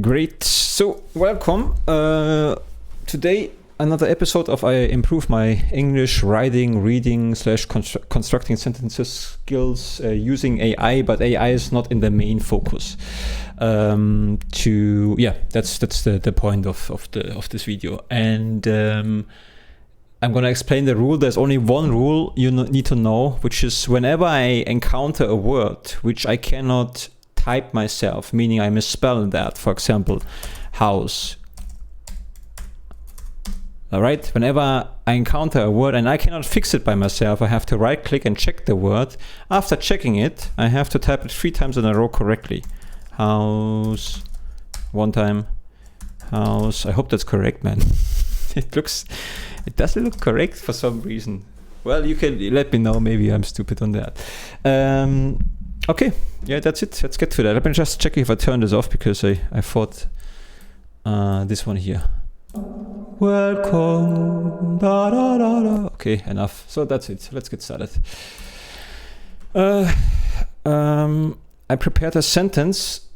Great. So welcome. Today another episode of I improve my English writing, reading / constructing sentences skills using AI, but AI is not in the main focus. That's the point of this video, and I'm gonna explain the rule. There's only one rule you need to know, which is whenever I encounter a word which I cannot type myself, meaning I misspell that, for example, house. All right, whenever I encounter a word and I cannot fix it by myself, I have to right click and check the word. After checking it, I have to type it 3 times in a row correctly. House, 1 time, house. I hope that's correct, man. It doesn't look correct for some reason. Well, you can let me know, maybe I'm stupid on that. Okay, yeah, that's it. Let's get to that. Let me just check if I turn this off because I thought this one here. Welcome. Da, da, da, da. Okay, enough. So that's it. Let's get started. I prepared a sentence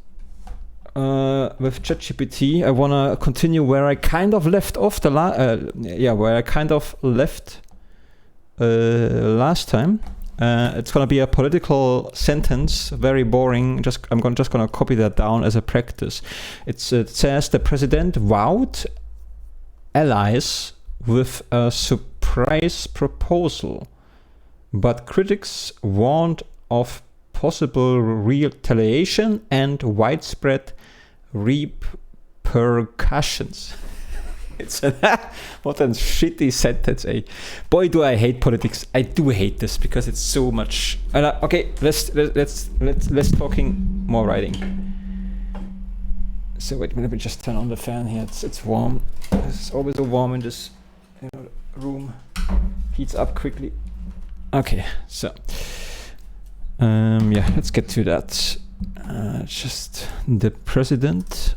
with ChatGPT. I wanna continue where I kind of left off last time. It's gonna be a political sentence, very boring. I'm just gonna copy that down as a practice. It says the president vowed allies with a surprise proposal, but critics warned of possible retaliation and widespread repercussions. It's what a shitty sentence, eh? Boy, do I hate politics. I do hate this because it's so much. Okay, let's talking more writing. So wait, let me just turn on the fan here. It's warm. It's always so warm in this room. Heats up quickly. Okay, so yeah, let's get to that. Just the president.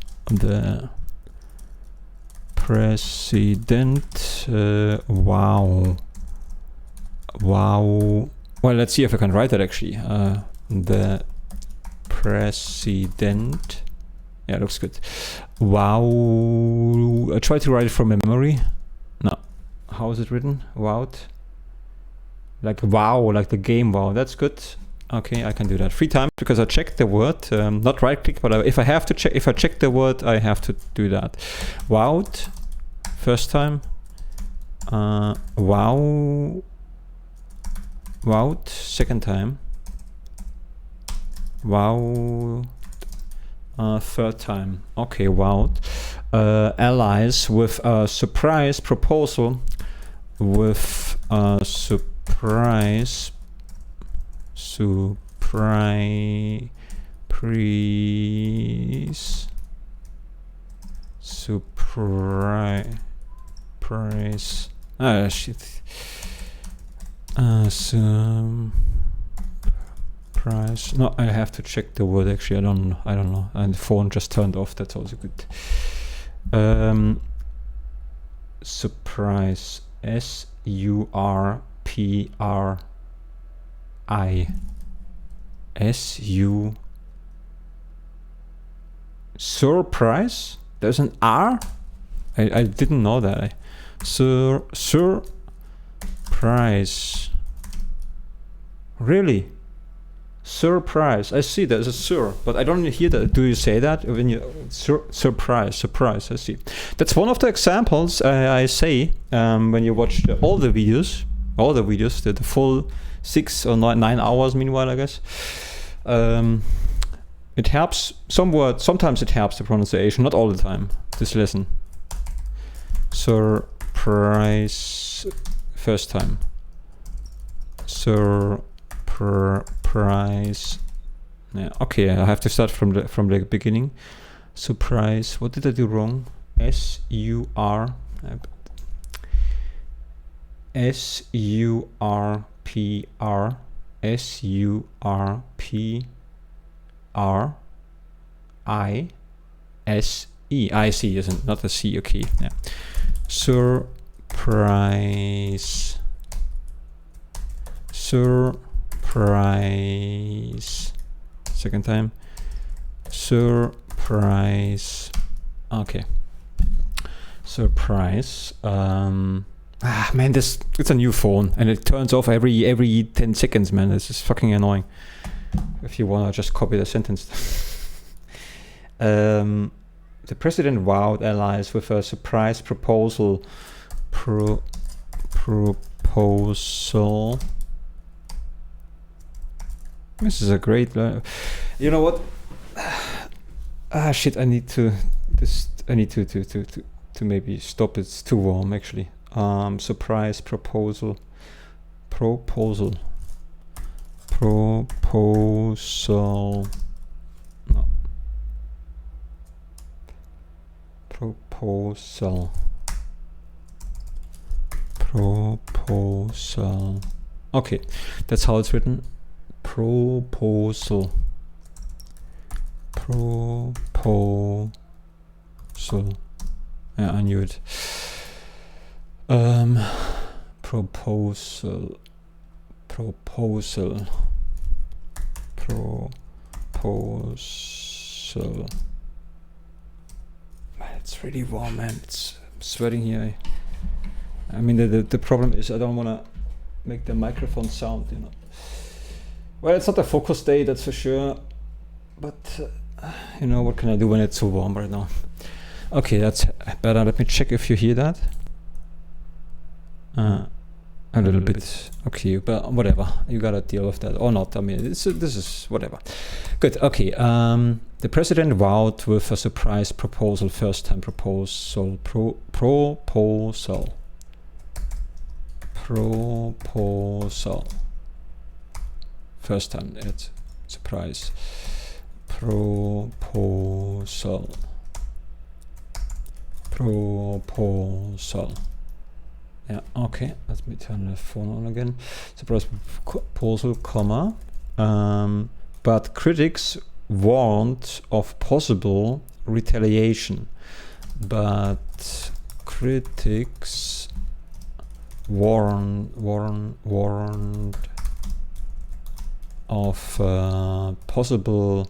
Wow. Well, let's see if I can write that actually. The president. Yeah, looks good. Wow. I try to write it from memory. No. How is it written? Wowed. Like wow, like the game wow. That's good. Okay, I can do that 3 times because I checked the word. Not right click, but if I check the word, I have to do that. Wowed. First time. Wow. Wowed. Second time. Wow. Third time. Okay, wowed. Allies with a surprise proposal. Surprise shit. Surprise. No, I have to check the word actually. I don't know. And the phone just turned off. That's also good. Surprise. Surprise? There's an R? I didn't know that. Surprise. Really? Surprise. I see there's a sur, but I don't hear that. Do you say that when you surprise? I see. That's one of the examples I say when you watch all the videos, the full 6 or 9 hours. Meanwhile, I guess it helps. Sometimes it helps the pronunciation, not all the time. This lesson. Surprise. First time. Surprise. Yeah. Okay, I have to start from the beginning. Surprise. What did I do wrong? S-U-R-P-R. S-U-R-P-R-I-S-E. I see, isn't not a C. Okay. Yeah. Surprise. Second time. Surprise. surprise. Okay. Surprise. Man, it's a new phone and it turns off every 10 seconds, man. This is fucking annoying. If you wanna just copy the sentence. The president wowed allies with a surprise proposal. Proposal. This is a great. You know what? Shit! I need to maybe stop. It's too warm, actually. Surprise proposal. Proposal. No. Proposal. Okay, that's how it's written. Proposal. Yeah, I knew it. Proposal. Man, it's really warm, man. I'm sweating here. I mean, the problem is I don't want to make the microphone sound, you know. Well, it's not a focus day, that's for sure. But, you know, what can I do when it's so warm right now? Okay, that's better. Let me check if you hear that. A little bit. Okay, but whatever. You gotta deal with that or not. I mean, this is whatever. Good. Okay. The president vowed with a surprise proposal. First time proposal. Proposal. First time. It's surprise. Proposal. Yeah, okay, let me turn the phone on again. Surprise proposal, comma. But critics warned of possible retaliation. But critics warned of possible.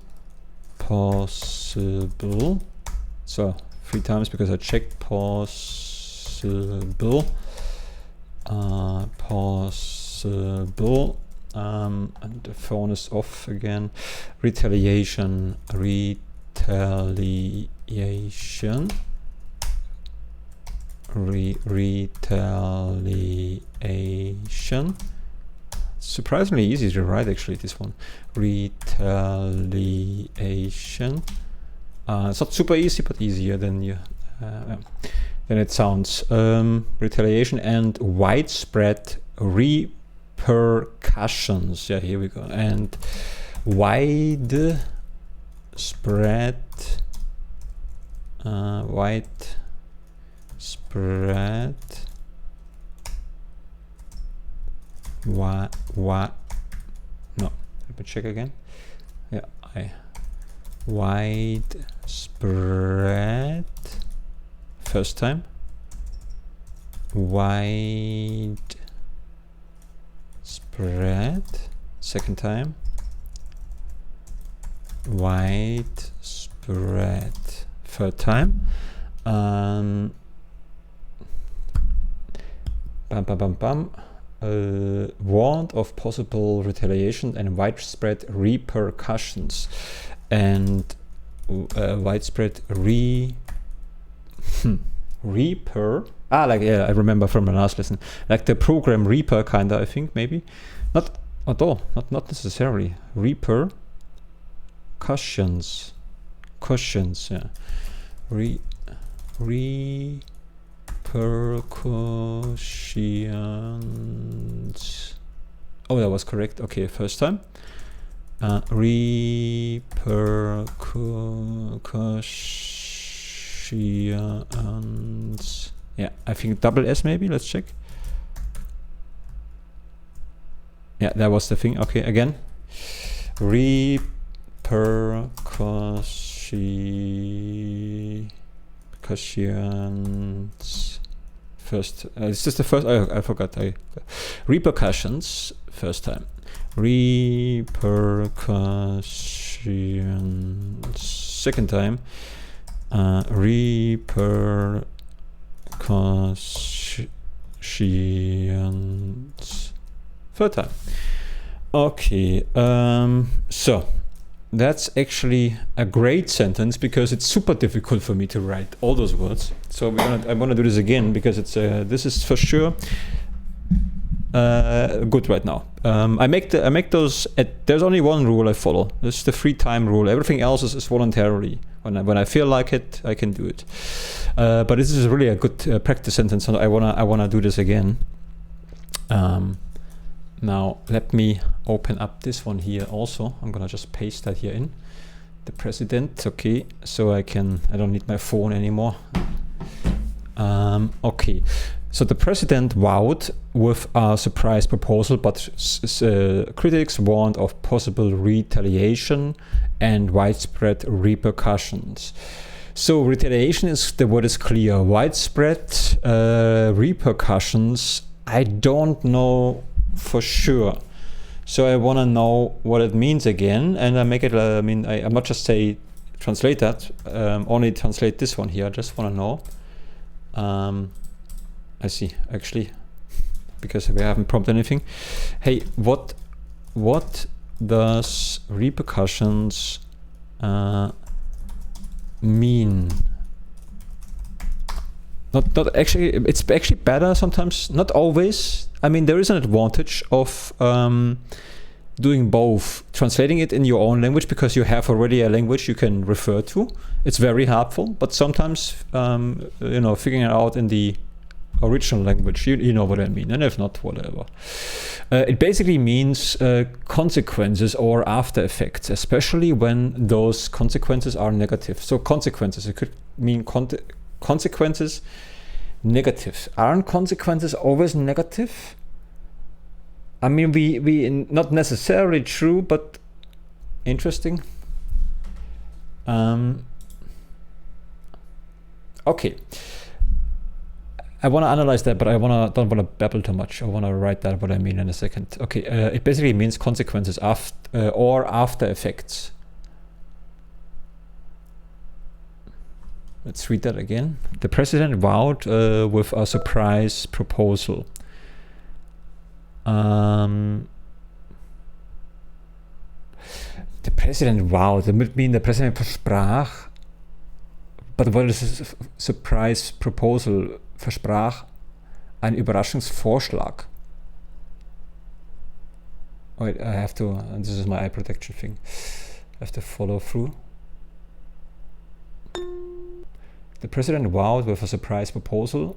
So 3 times because I checked possible. And the phone is off again. Retaliation. Retaliation. Surprisingly easy to write, actually, this one. Retaliation. It's not super easy, but easier than it sounds. Retaliation and widespread repercussions. Yeah, here we go. And widespread no, let me check again. Yeah, widespread. First time. Widespread. Second time. Widespread. Third time. Warned of possible retaliation and widespread repercussions. And widespread Reaper. Like, yeah, I remember from the last lesson. Like the program Reaper, kinda, I think, maybe. Not at all. Not necessarily. Reaper. Cushions, yeah. Repercussions. Oh, that was correct. Okay, first time. Repercussions. Yeah, I think double S maybe. Let's check. Yeah, that was the thing. Okay, again. Repercussions. First, is this the first? I forgot. Repercussions. First time. Repercussions. second time. Repercussions, third time. Okay, so that's actually a great sentence because it's super difficult for me to write all those words. So I want to do this again because it's this is for sure good right now. I make those. There's only one rule I follow. This is the 3-time rule. Everything else is voluntarily. When I feel like it, I can do it. But this is really a good practice sentence, and I wanna do this again. Now let me open up this one here also. I'm gonna just paste that here in. The president, okay, so I don't need my phone anymore. Okay, so the president vowed with a surprise proposal, but critics warned of possible retaliation and widespread repercussions. So retaliation the word is clear. Widespread repercussions, I don't know for sure. So I want to know what it means again, and I make it. I'm not just say translate that. Only translate this one here. I just want to know. I see actually, because we haven't prompted anything. Hey, what does repercussions mean? Not actually. It's actually better sometimes. Not always. I mean, there is an advantage of doing both, translating it in your own language because you have already a language you can refer to. It's very helpful, but sometimes figuring it out in the original language, you know what I mean, and if not, whatever. It basically means consequences or after effects, especially when those consequences are negative. So consequences, it could mean consequences negative. Aren't consequences always negative? I mean, we not necessarily true, but interesting. Okay. I want to analyze that, but don't want to babble too much. I want to write that what I mean in a second. Okay, it basically means consequences or after effects. Let's read that again. The president vowed with a surprise proposal. The president vowed. That would mean the president versprach. But what is a surprise proposal? Versprach ein Überraschungsvorschlag. Wait, I have to. This is my eye protection thing. I have to follow through. The president vowed with a surprise proposal.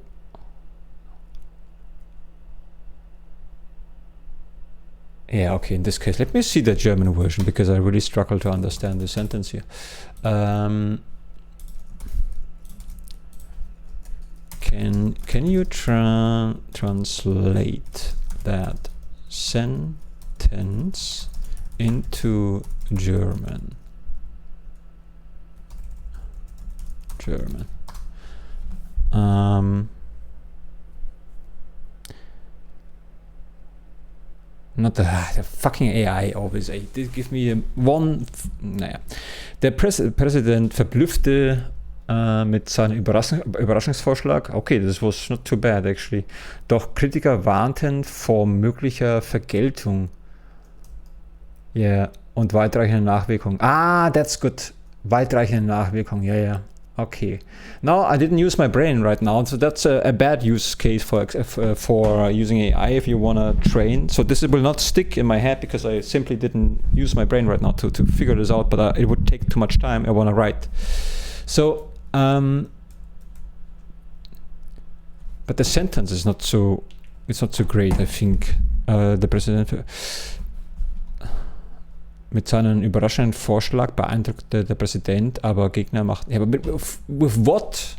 Yeah, okay, in this case, let me see the German version because I really struggle to understand the sentence here. Can you translate that sentence into German? Not the fucking AI always. Give me one. Naja. Der Präsident verblüffte mit seinem Überraschungsvorschlag. Okay, this was not too bad actually. Doch Kritiker warnten vor möglicher Vergeltung. Yeah, und weitreichende Nachwirkungen. Ah, that's good. Weitreichende Nachwirkungen. Yeah. Okay. Now I didn't use my brain right now, so that's a bad use case for using AI if you want to train. So this will not stick in my head because I simply didn't use my brain right now to figure this out. But it would take too much time. I want to write. So, but the sentence is not so. It's not so great. I think the president. Mit seinem überraschenden Vorschlag beeindruckte der Präsident, aber Gegner machten. Yeah, but with what?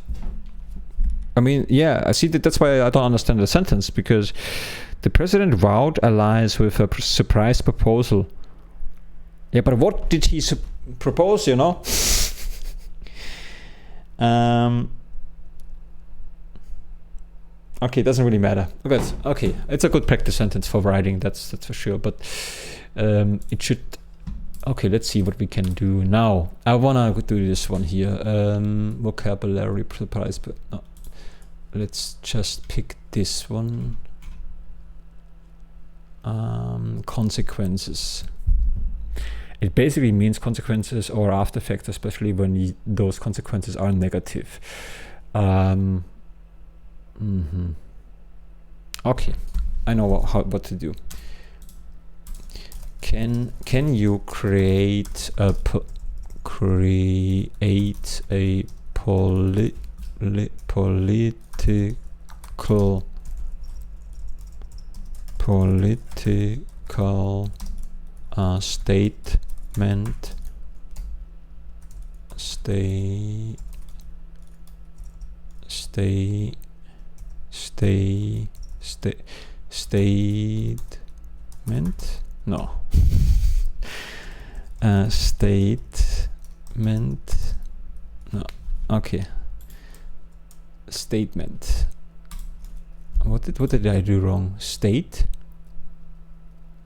I mean, yeah, I see that's why I don't understand the sentence, because the president vowed alliance with a surprise proposal. Yeah, but what did he propose, you know? Okay, it doesn't really matter. Okay, it's a good practice sentence for writing, that's for sure, but it should Okay, let's see what we can do now. I wanna do this one here. Vocabulary price, but no. Let's just pick this one. Consequences. It basically means consequences or after effects, especially when those consequences are negative. Okay, I know what to do. Can you create a political statement statement? No. Statement. No. Okay. Statement. What did I do wrong? State?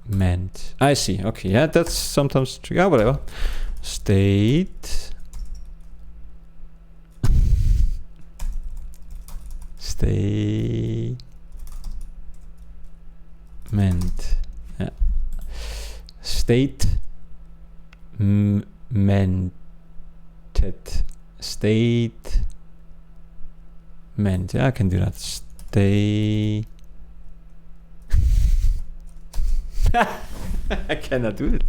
Meant. I see. Okay. Yeah, that's sometimes true. Yeah, whatever. State. Statement. Yeah. Statemented. Statement. Yeah, I can do that. I cannot do it.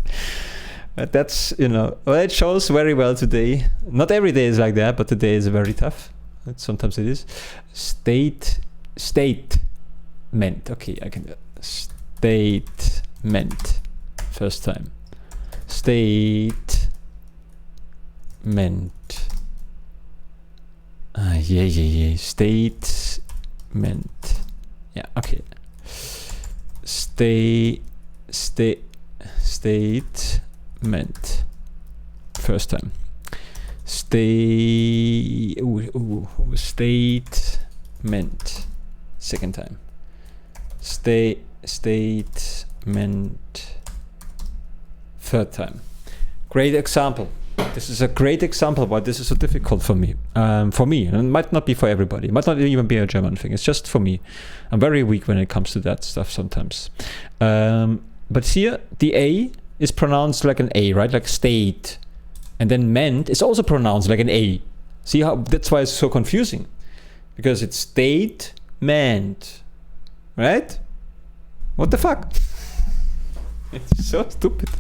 But that's, well, it shows very well today. Not every day is like that, but today is very tough. Sometimes it is. Statement. Okay, I can do it. Statement. First time. Statement. Yeah. Statement. Yeah, okay. Statement. First time. Statement. Second time. Statement. Third time. Great example. This is a great example why this is so difficult for me. And it might not be for everybody. It might not even be a German thing. It's just for me. I'm very weak when it comes to that stuff sometimes. But here, the A is pronounced like an A, right? Like state. And then meant is also pronounced like an A. See how? That's why it's so confusing. Because it's state, meant. Right? What the fuck? It's so stupid.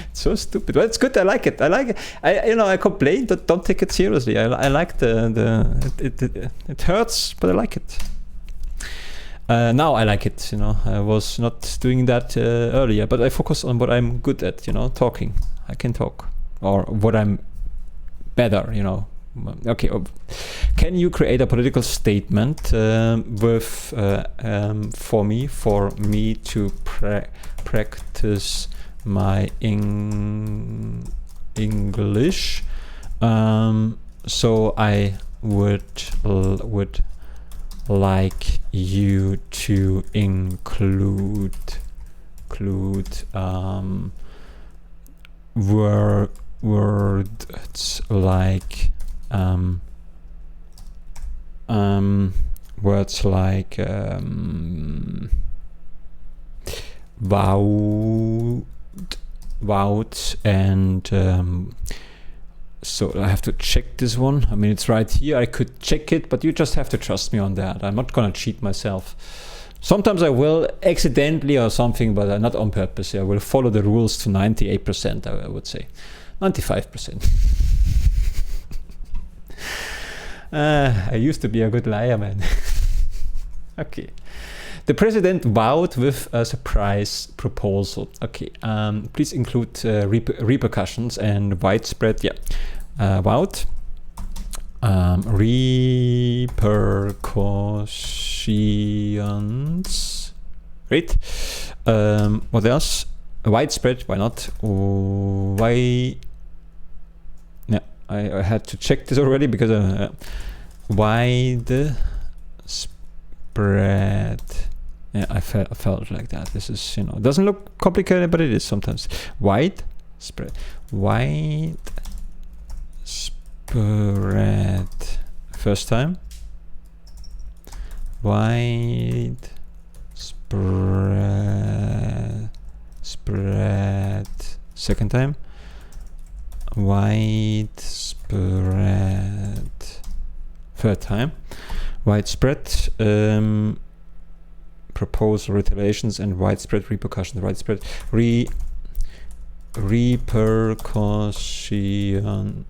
It's so stupid. Well, it's good. I like it. I complain, but don't take it seriously. I like it hurts, but I like it. Now I like it. I was not doing that earlier, but I focus on what I'm good at. Talking. I can talk, or what I'm better. Okay. Can you create a political statement for me to practice my English? So I would like you to include words like vouch and so I have to check this one. I mean, it's right here. I could check it, but you just have to trust me on that. I'm not gonna cheat myself. Sometimes I will accidentally or something, but not on purpose. I will follow the rules to 98%, I would say. 95%. I used to be a good liar, man. Okay. The president vowed with a surprise proposal. Okay. Please include repercussions and widespread. Yeah. Vowed. Repercussions. Right. What else? Widespread. Why not? Why? Yeah. I had to check this already because widespread. Yeah, I felt like that. This is, it doesn't look complicated, but it is sometimes. Widespread. spread. Widespread. First time. Widespread. Spread. Second time. Widespread. Third time. Widespread proposal retaliations and widespread repercussions. Widespread repercussions.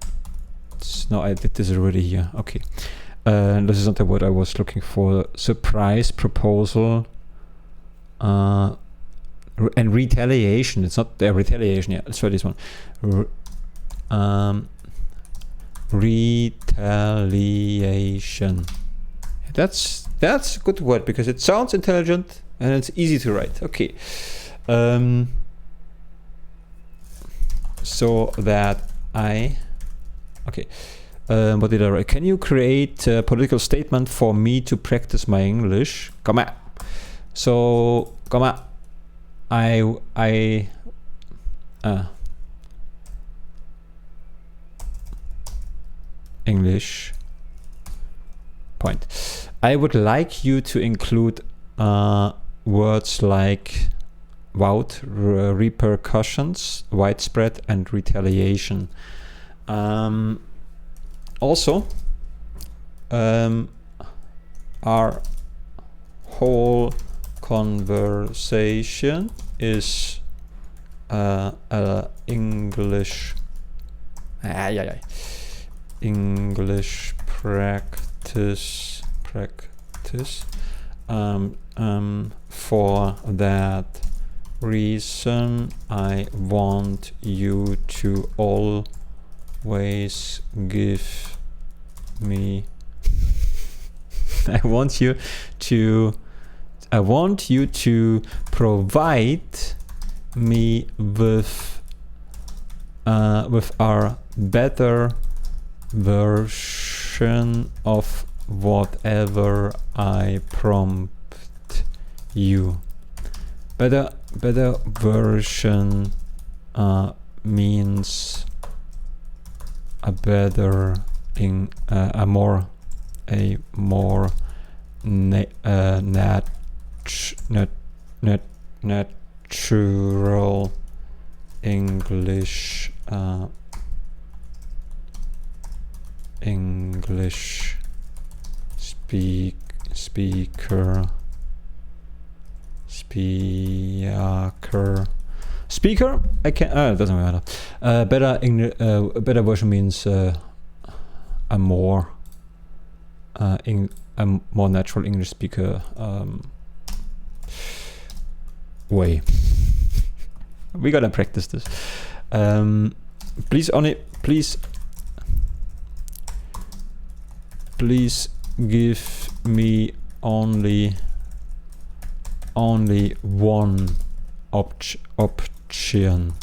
No, I did this already here. Okay. This is not the word I was looking for. Surprise proposal and retaliation. It's not the retaliation. Yeah, let's try this one. Retaliation. That's a good word because it sounds intelligent and it's easy to write. Okay. So that what did I write? Can you create a political statement for me to practice my English? So, English point. I would like you to include words like wout, repercussions, widespread, and retaliation. Also, our whole conversation is English practice. For that reason, I want you to always give me. I want you to provide me with our better version of whatever I prompt you. Better version means a better a more natural English speaker. I can. It doesn't matter. Better version means a more natural English speaker way. We gotta practice this. Please give me only one option.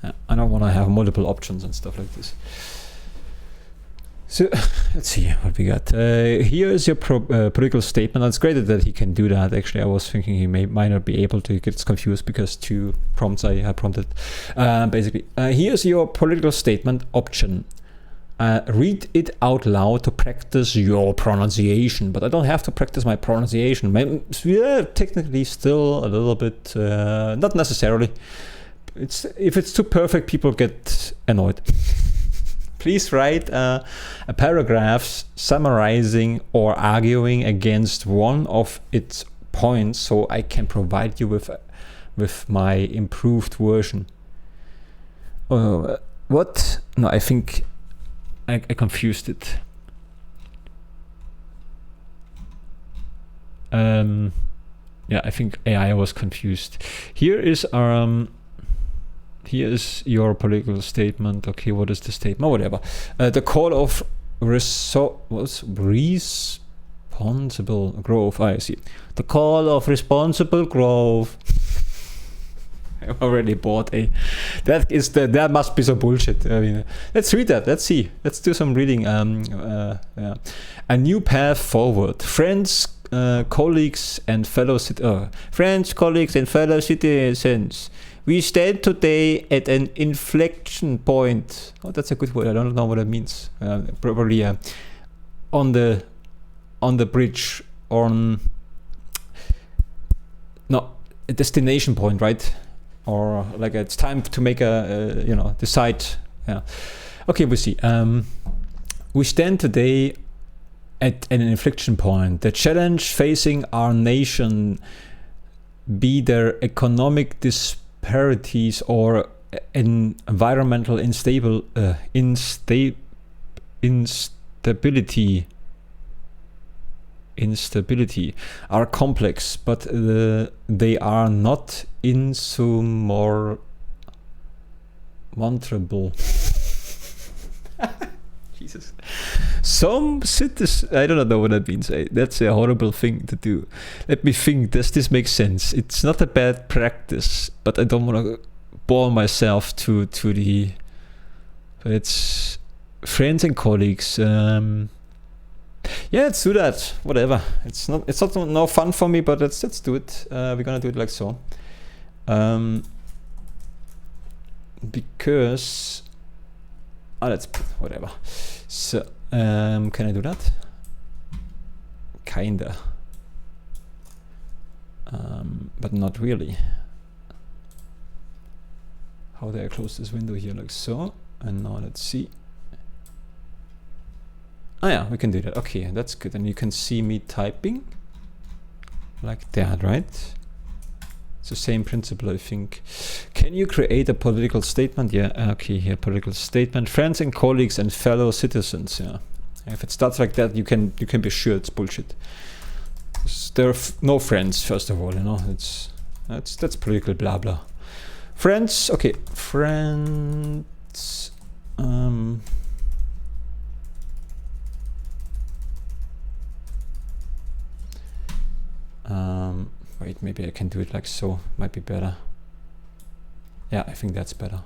I don't want to have multiple options and stuff like this. So let's see what we got. Here is your political statement. It's great that he can do that. Actually, I was thinking he might not be able to. He gets confused because two prompts I prompted. Basically, here's your political statement option. Read it out loud to practice your pronunciation, but I don't have to practice my pronunciation. Yeah, technically still a little bit, not necessarily. If it's too perfect, people get annoyed. Please write a paragraph summarizing or arguing against one of its points so I can provide you with my improved version. What? No, I think I confused it. Yeah, I think AI was confused. Here is your political statement. Okay, what is the statement? Oh, whatever. The call of responsible growth. I see. The call of responsible growth. I already bought a. That must be some bullshit. I mean, let's read that. Let's see. Let's do some reading. Yeah. A new path forward. Friends, colleagues, and fellow citizens. We stand today at an inflection point. Oh, that's a good word. I don't know what that means. Probably on the bridge, on no, a destination point, right? Or like it's time to make a you know, decide. Yeah. Okay, we see. We stand today at an inflection point. The challenge facing our nation, be there economic disparities or environmental instability, are complex, but they are not insurmountable. Jesus. Some citizens, I don't know what that means. That's a horrible thing to do. Let me think, does this make sense? It's not a bad practice, but I don't want to bore myself to the, but it's friends and colleagues. Yeah, let's do that. Whatever. It's not no fun for me, but let's do it. We're gonna do it like so. Because let's put whatever. So can I do that? Kinda. But not really. How do I close this window here like so? And now let's see. Oh yeah, we can do that. Okay, that's good. And you can see me typing like that, right? It's the same principle, I think. Can you create a political statement? Yeah, okay, here, political statement. Friends and colleagues and fellow citizens, yeah. If it starts like that, you can be sure it's bullshit. There are no friends, first of all, you know. That's political blah blah. Friends, okay, friends, wait, maybe I can do it like so. Might be better. Yeah, I think that's better.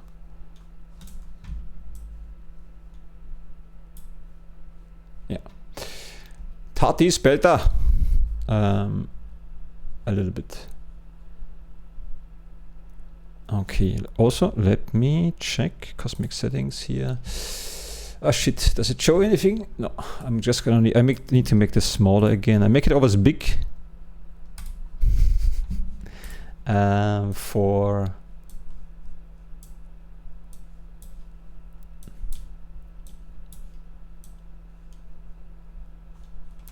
Yeah. Tati is better. A little bit. Okay, also let me check cosmic settings here. Oh shit, does it show anything? No, I'm just gonna need, need to make this smaller again. I make it always big. For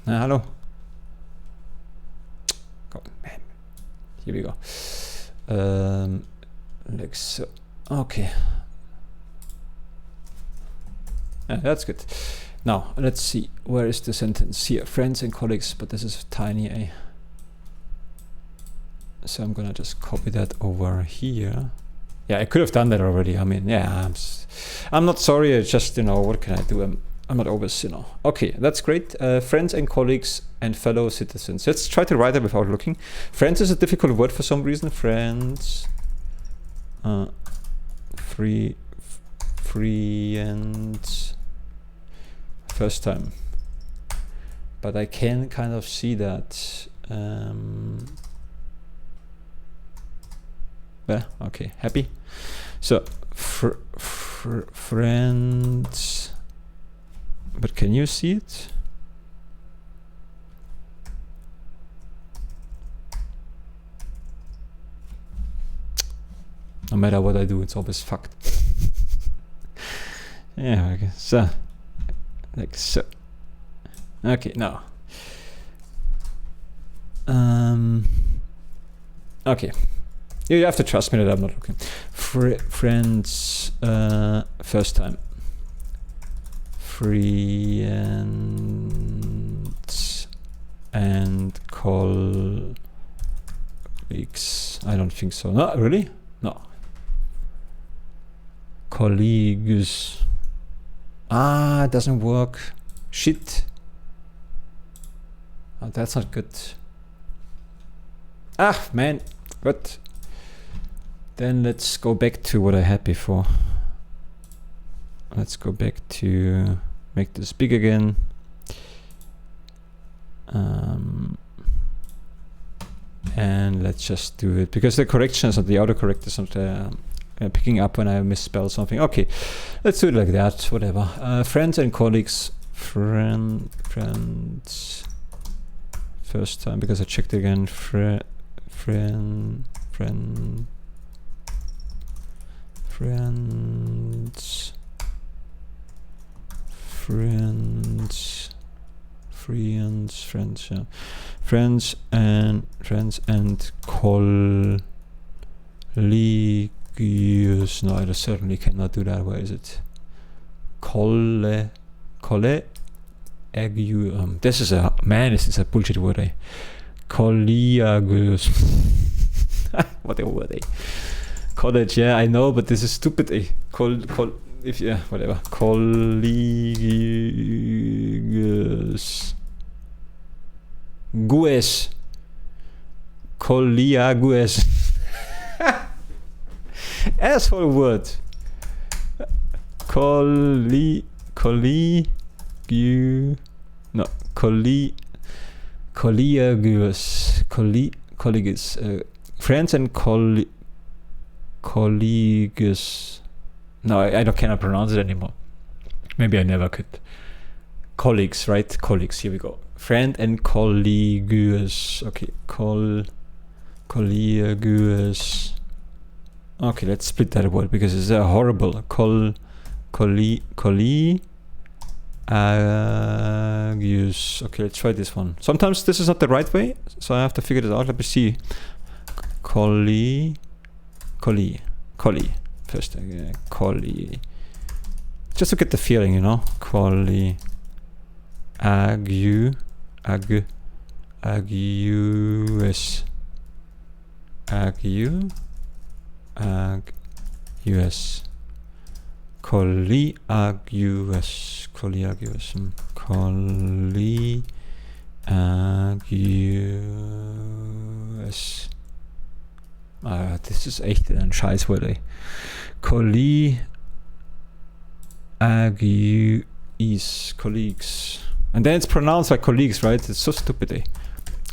hello. Oh man, here we go. Like so. Okay. That's good. Now let's see, where is the sentence here? Friends and colleagues, but this is tiny, eh? So I'm gonna just copy that over here. Yeah, I could have done that already. I mean, yeah, I'm not sorry. It's just, you know, what can I do? I'm not always, you know. Okay, that's great. Friends and colleagues and fellow citizens. Let's try to write it without looking. Friends is a difficult word for some reason. Friends, free and first time. But I can kind of see that. Okay, happy. So friends, but can you see it? No matter what I do, it's always fucked. Yeah, okay, so like so. Okay, now. Okay. You have to trust me that I'm not looking. Friends, first time. Friends and colleagues. I don't think so. No, really? No. Colleagues. It doesn't work. Shit. Oh, that's not good. Man. But then let's go back to what I had before. Let's go back to make this big again. And let's just do it, because the corrections and the autocorrect is not picking up when I misspell something. Okay, let's do it like that, whatever. Friends and colleagues, friends, first time, because I checked again, friends, friends, yeah. Friends and colleagues. No, I certainly cannot do that. Where is it? This is a man. This is a bullshit word. Colleagues. What a word. College. Yeah, I know, but this is stupid. Whatever. Colleagues. Colleagues. Asshole word. Colleagues. Friends and colleagues. No, I cannot pronounce it anymore. Maybe I never could. Colleagues, right? Colleagues. Here we go. Friend and colleagues. Okay, colleagues. Okay, let's split that word because it's a horrible. Colleagues. Okay, let's try this one. Sometimes this is not the right way, so I have to figure it out. Let me see. Collie. First, collie. Just to get the feeling, you know. Collie. Agus. This is echt ein Scheißwort, ey. Colleagues. And then it's pronounced like colleagues, right? It's so stupid, eh?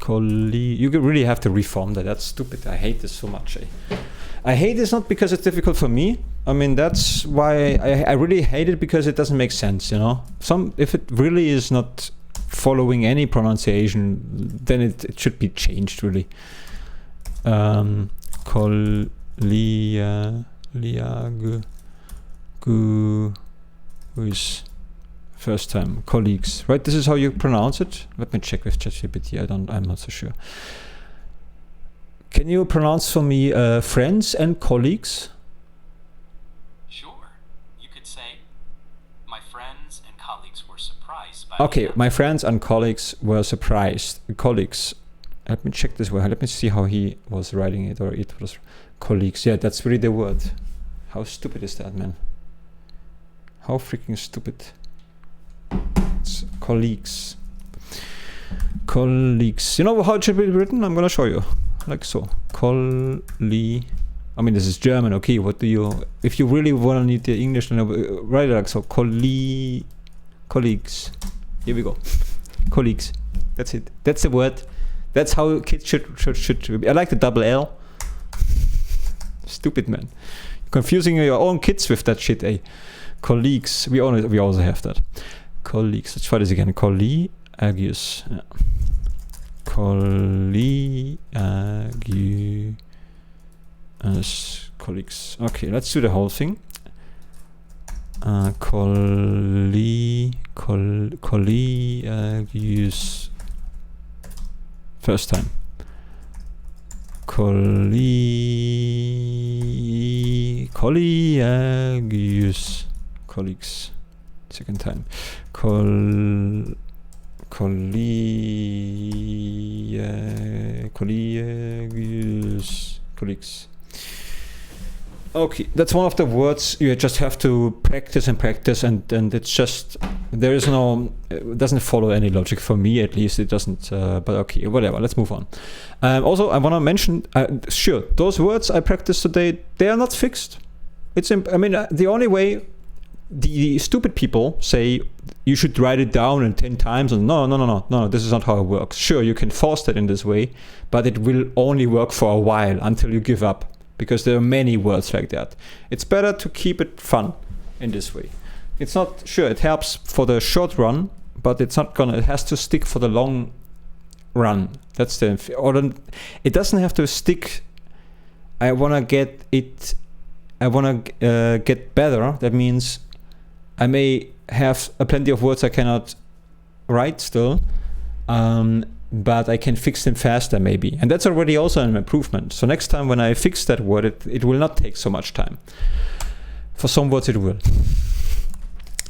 You really have to reform that. That's stupid. I hate this so much, eh? I hate this not because it's difficult for me. I mean, that's why I really hate it, because it doesn't make sense, you know? If it really is not following any pronunciation, then it should be changed, really. First time, colleagues, right? This is how you pronounce it. Let me check with ChatGPT. I'm not so sure. Can you pronounce for me friends and colleagues? Sure. You could say, my friends and colleagues were surprised by... Okay, my friends and colleagues were surprised. Colleagues. Let me check this word. Let me see how he was writing it, or it was colleagues. Yeah, that's really the word. How stupid is that, man? How freaking stupid. It's colleagues. Colleagues. You know how it should be written? I'm gonna show you. Like so. I mean, this is German, okay. What do you... If you really want to need the English, then write it like so. Colleagues. Here we go. Colleagues. That's it. That's the word. That's how kids should be. I like the double L. Stupid, man. Confusing your own kids with that shit, eh? Colleagues. We also have that. Colleagues. Let's try this again. Colleagues. Yeah. Colleagues. Okay, let's do the whole thing. Colleagues. First time. Colleagues. Second time. Colleagues. Okay, that's one of the words you just have to practice, and it's just, there is no, it doesn't follow any logic for me, at least it doesn't, but okay, whatever, let's move on. Also, I want to mention, sure, those words I practiced today, they are not fixed. I mean, the only way the stupid people say you should write it down in 10 times, and no, this is not how it works. Sure, you can force that in this way, but it will only work for a while until you give up, because there are many words like that. It's better to keep it fun in this way. It's not, sure, it helps for the short run, but it's not gonna, it has to stick for the long run. That's the, or it doesn't have to stick. I wanna get it, I wanna get better. That means I may have plenty of words I cannot write still, but I can fix them faster maybe. And that's already also an improvement. So next time when I fix that word, it will not take so much time. For some words it will.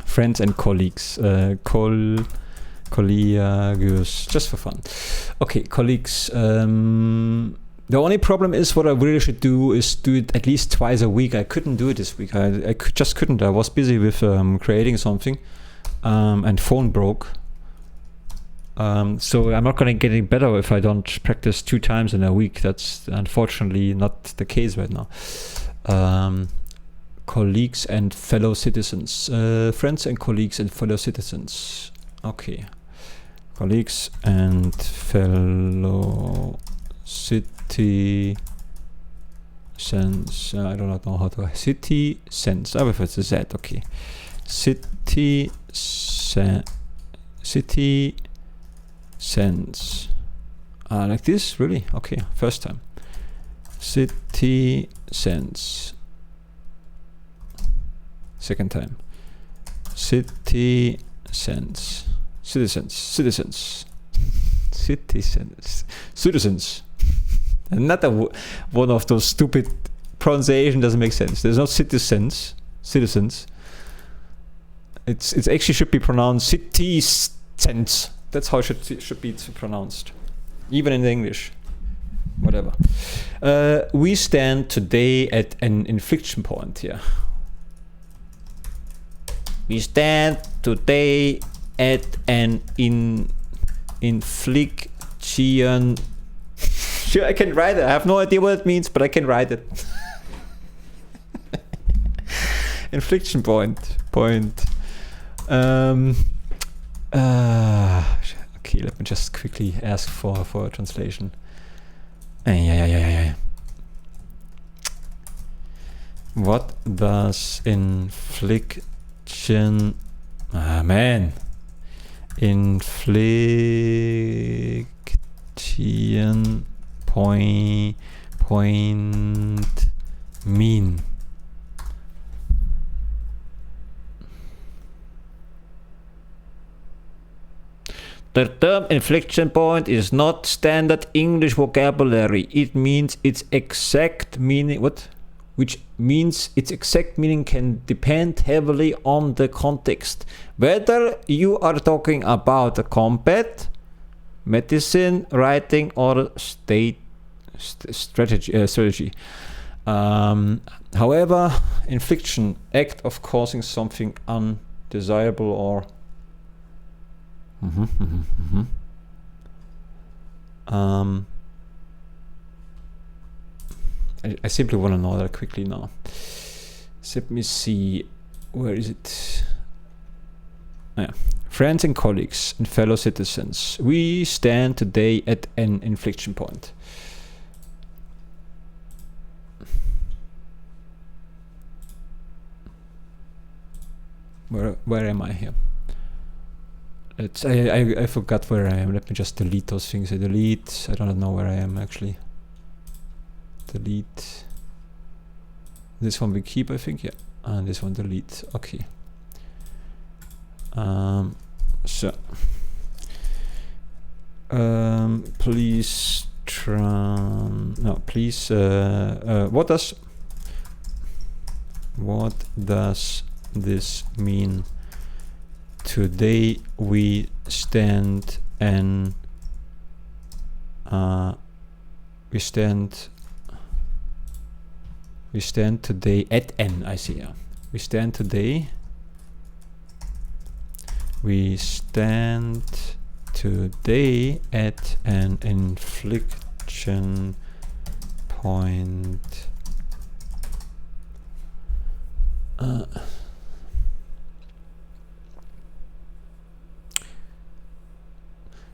Friends and colleagues. Colleagues, just for fun. Okay, colleagues. The only problem is what I really should do is do it at least twice a week. I couldn't do it this week. I just couldn't. I was busy with creating something, and phone broke. So I'm not going to get any better if I don't practice 2 times in a week. That's unfortunately not the case right now. Colleagues and fellow citizens. Friends and colleagues and fellow citizens. Okay. Colleagues and fellow citizens. I do not know how to. Citizens. I prefer to Z. Okay. Citizens. Like this? Really? Okay. First time. Citizens. Second time. Citizens. Another one of those stupid pronunciation doesn't make sense. There's no citizens. It's actually should be pronounced citizens. That's how it should be pronounced, even in English. Whatever. We stand today at an inflection point here. We stand today at an inflection. Sure, I can write it. I have no idea what it means, but I can write it. Inflection point. Okay, let me just quickly ask for a translation. Yeah. What does inflection? Man. Inflection point mean? The term inflection point is not standard English vocabulary. It means its exact meaning. What? Which means its exact meaning can depend heavily on the context. Whether you are talking about a combat, medicine, writing, or strategy. However, infliction, act of causing something undesirable or I simply want to know that quickly now. So let me see, where is it? Yeah. Friends and colleagues and fellow citizens, we stand today at an inflection point. Where am I here? I forgot where I am. Let me just delete those things. I don't know where I am actually. Delete. This one we keep, I think, yeah. And this one delete. Okay. So please please what does this mean? Today we stand and we stand today at an, I see, yeah. We stand today at an inflection point.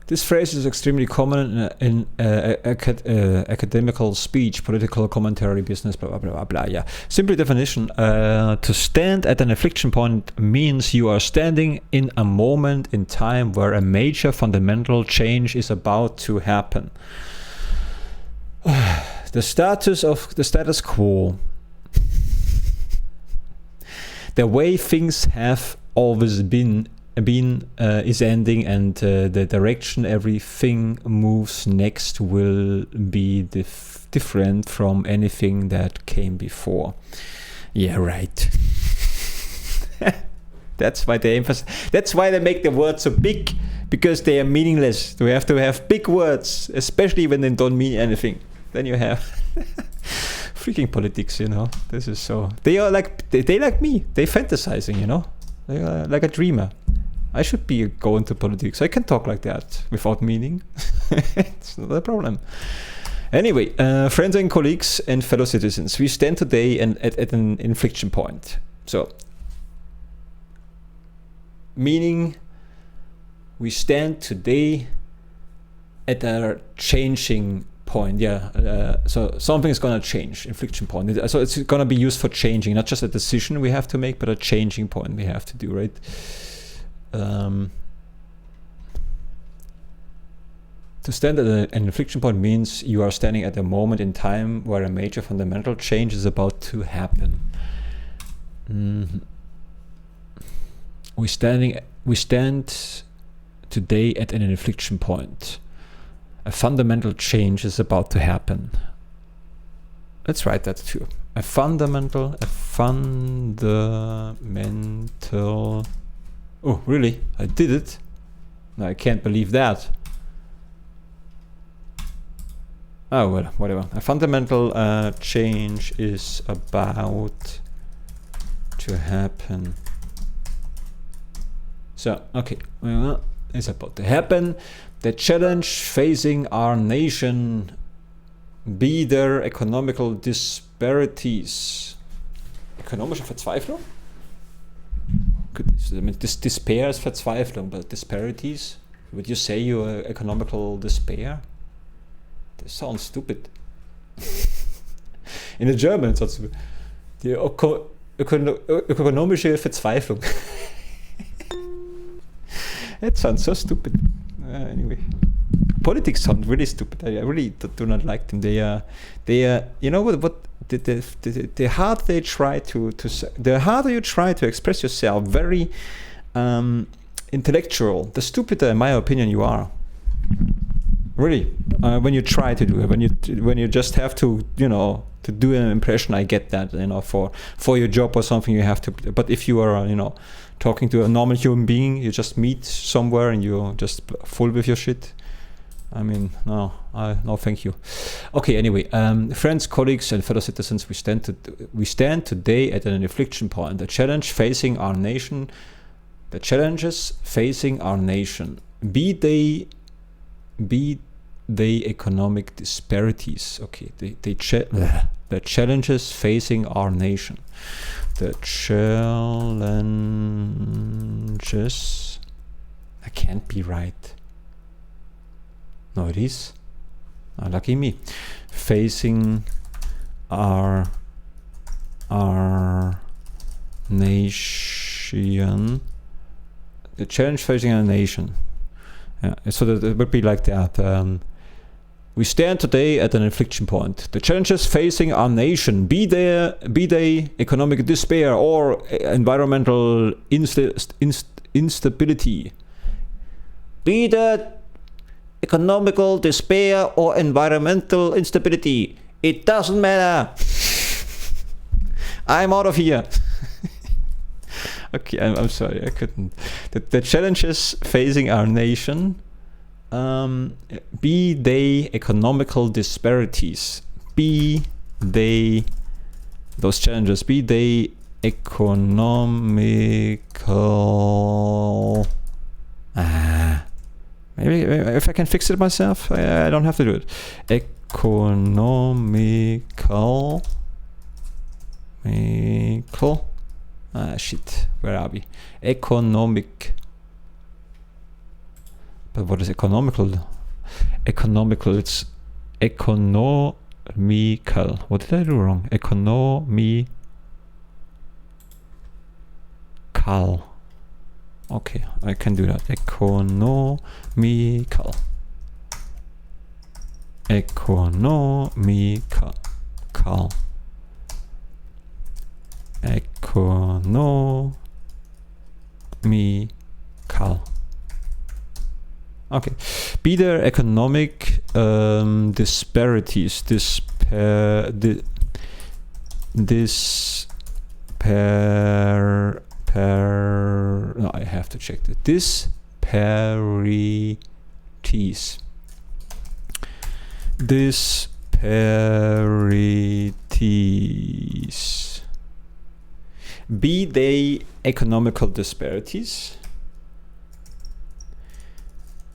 This phrase is extremely common in academical speech, political commentary, business, blah, blah, blah, blah, blah. Yeah. Simple definition, to stand at an inflection point means you are standing in a moment in time where a major fundamental change is about to happen. The status quo. The way things have always been is ending, and the direction everything moves next will be different from anything that came before. Yeah, right. That's why they emphasize. That's why they make the words so big, because they are meaningless. We have to have big words, especially when they don't mean anything. Then you have freaking politics, you know. This is so. They are like they like me. They fantasizing, you know. They are like a dreamer. I should be going to politics. I can talk like that without meaning. It's not a problem. Anyway, friends and colleagues and fellow citizens, we stand today at an inflection point. So, meaning we stand today at a changing point. Yeah, so something is going to change, inflection point. So it's going to be used for changing, not just a decision we have to make, but a changing point we have to do, right? To stand at an inflection point means you are standing at a moment in time where a major fundamental change is about to happen. We stand today at an inflection point. A fundamental change is about to happen. Let's write that too. A fundamental. Oh, really? I did it? No, I can't believe that. Oh, well, whatever. A fundamental change is about to happen. So, okay. Well, it's about to happen. The challenge facing our nation, be there economical disparities. Ökonomische Verzweiflung? I mean, despair is Verzweiflung, but disparities? Would you say you're economical despair? This sounds stupid. In the German, it's also die ökonomische Verzweiflung. It sounds so stupid. Anyway, politics sound really stupid. I really do not like them. They are, you know what the harder they try the harder you try to express yourself, very intellectual, the stupider, in my opinion, you are. Really, when you try to do it, when you just have to, you know, to do an impression. I get that, you know, for your job or something you have to. But if you are, you know, talking to a normal human being, you just meet somewhere and you're just full with your shit. I mean, no, thank you. Okay, anyway, friends, colleagues, and fellow citizens, we stand today at an inflection point. The challenges facing our nation, be they economic disparities. Okay, the challenges facing our nation. The challenges. I can't be right. No, it is. Oh, lucky me. Facing our nation. The challenge facing our nation. Yeah, so that it would be like that. We stand today at an inflection point. The challenges facing our nation, be they economic despair or environmental instability, be that economical despair or environmental instability, it doesn't matter. I'm out of here. Okay, I'm sorry, I couldn't. The challenges facing our nation, be they economical disparities, those challenges, be they economical. Maybe if I can fix it myself, I don't have to do it. Economical. Shit, where are we? Economic But what is economical? Economical, it's economical. What did I do wrong? Economical. Okay, I can do that. Economical. Economical. Economical. Okay. Be there economic disparities. No, I have to check the disparities. Disparities. Be they economical disparities.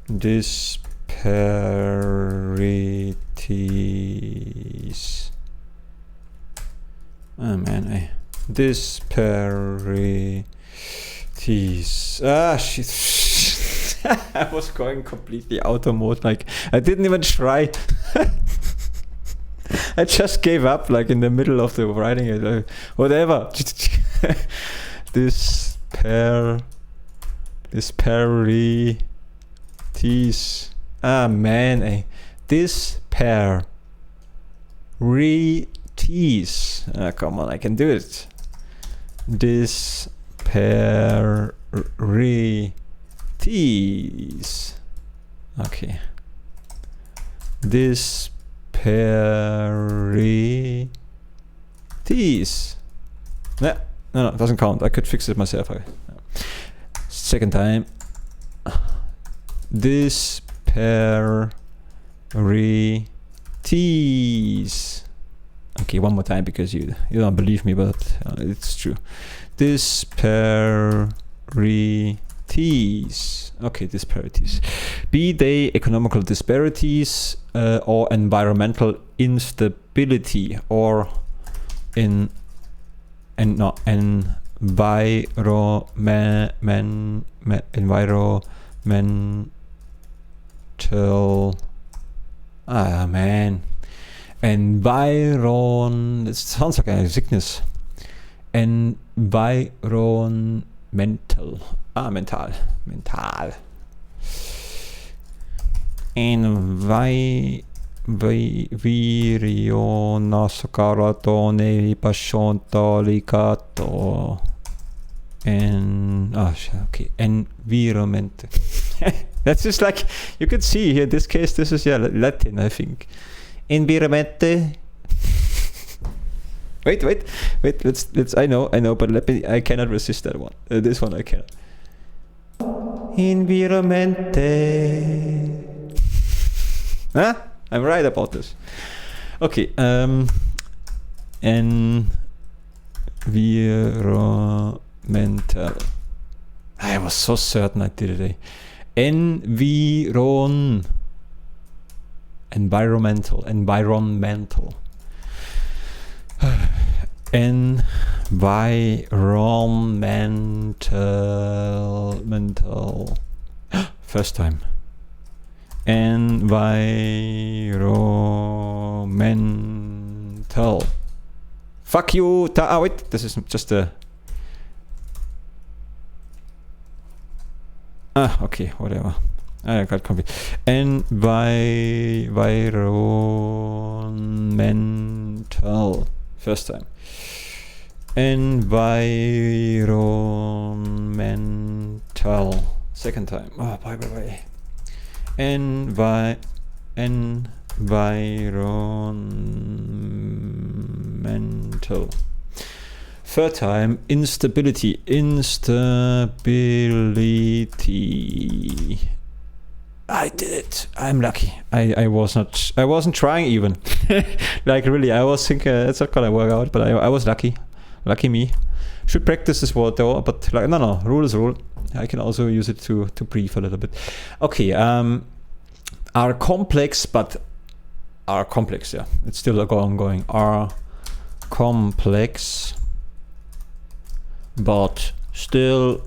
Disparities. Oh man, disparities. Ah, shit. I was going completely auto mode. Like, I didn't even try. I just gave up, like, in the middle of the writing it. Whatever. Disparities. Ah, man. Disparities. Ah, come on, I can do it. Disparities. Okay. Disparities. No, it doesn't count. I could fix it myself. Second time. Disparities. Okay, one more time because you don't believe me, but it's true. Disparities. Okay, disparities. Be they economical disparities or environmental instability or environmental. Ah man. It sounds like a sickness. Environmental. Ah, mental. Okay. Environment. That's just like, you can see here, in this case, this is Latin, I think. Environment. Wait, let's, I know, but I cannot resist that one. This one I cannot. Environment. Huh? I'm right about this. Okay, environmental. I was so certain I did it. Environmental. Environmental. Environmental. First time. Environmental. Fuck you. Wait, this is just a... okay, whatever. I got confused. Environmental. First time. Environmental. Second time. Bye. Environmental. Third time, instability. Instability. I did it. I'm lucky. I wasn't trying even. Like really, I was thinking it's not gonna work out, but I was lucky. Lucky me. Should practice this word though, but like no, rule is rule. I can also use it to brief a little bit. Okay, are complex, yeah. It's still ongoing. Are complex, but still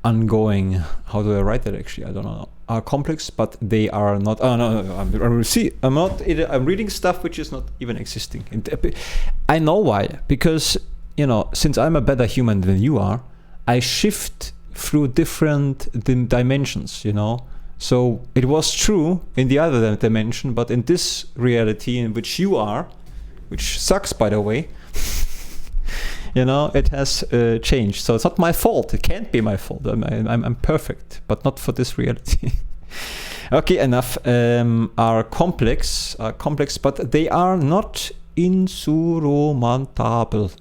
ongoing, how do I write that actually? I don't know. Are complex, but they are not. Oh no, I'm reading stuff which is not even existing. I know why, because since I'm a better human than you are, I shift through different dimensions. So it was true in the other dimension, but in this reality in which you are, which sucks by the way. It has changed. So it's not my fault. It can't be my fault. I'm perfect, but not for this reality. Okay, enough. Are complex, but they are not insurmountable.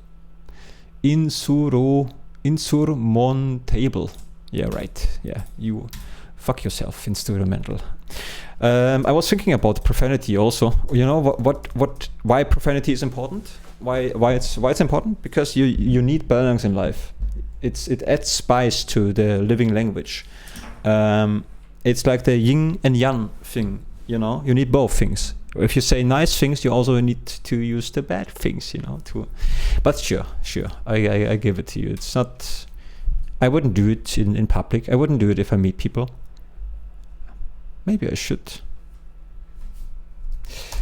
Insurmountable. Yeah, right. Yeah, you fuck yourself. Instrumental. I was thinking about profanity also. Why profanity is important? Why it's important? Because you need balance in life. It adds spice to the living language. It's like the yin and yang thing. You need both things. If you say nice things, you also need to use the bad things. But sure, I give it to you. It's not. I wouldn't do it in public. I wouldn't do it if I meet people. Maybe I should.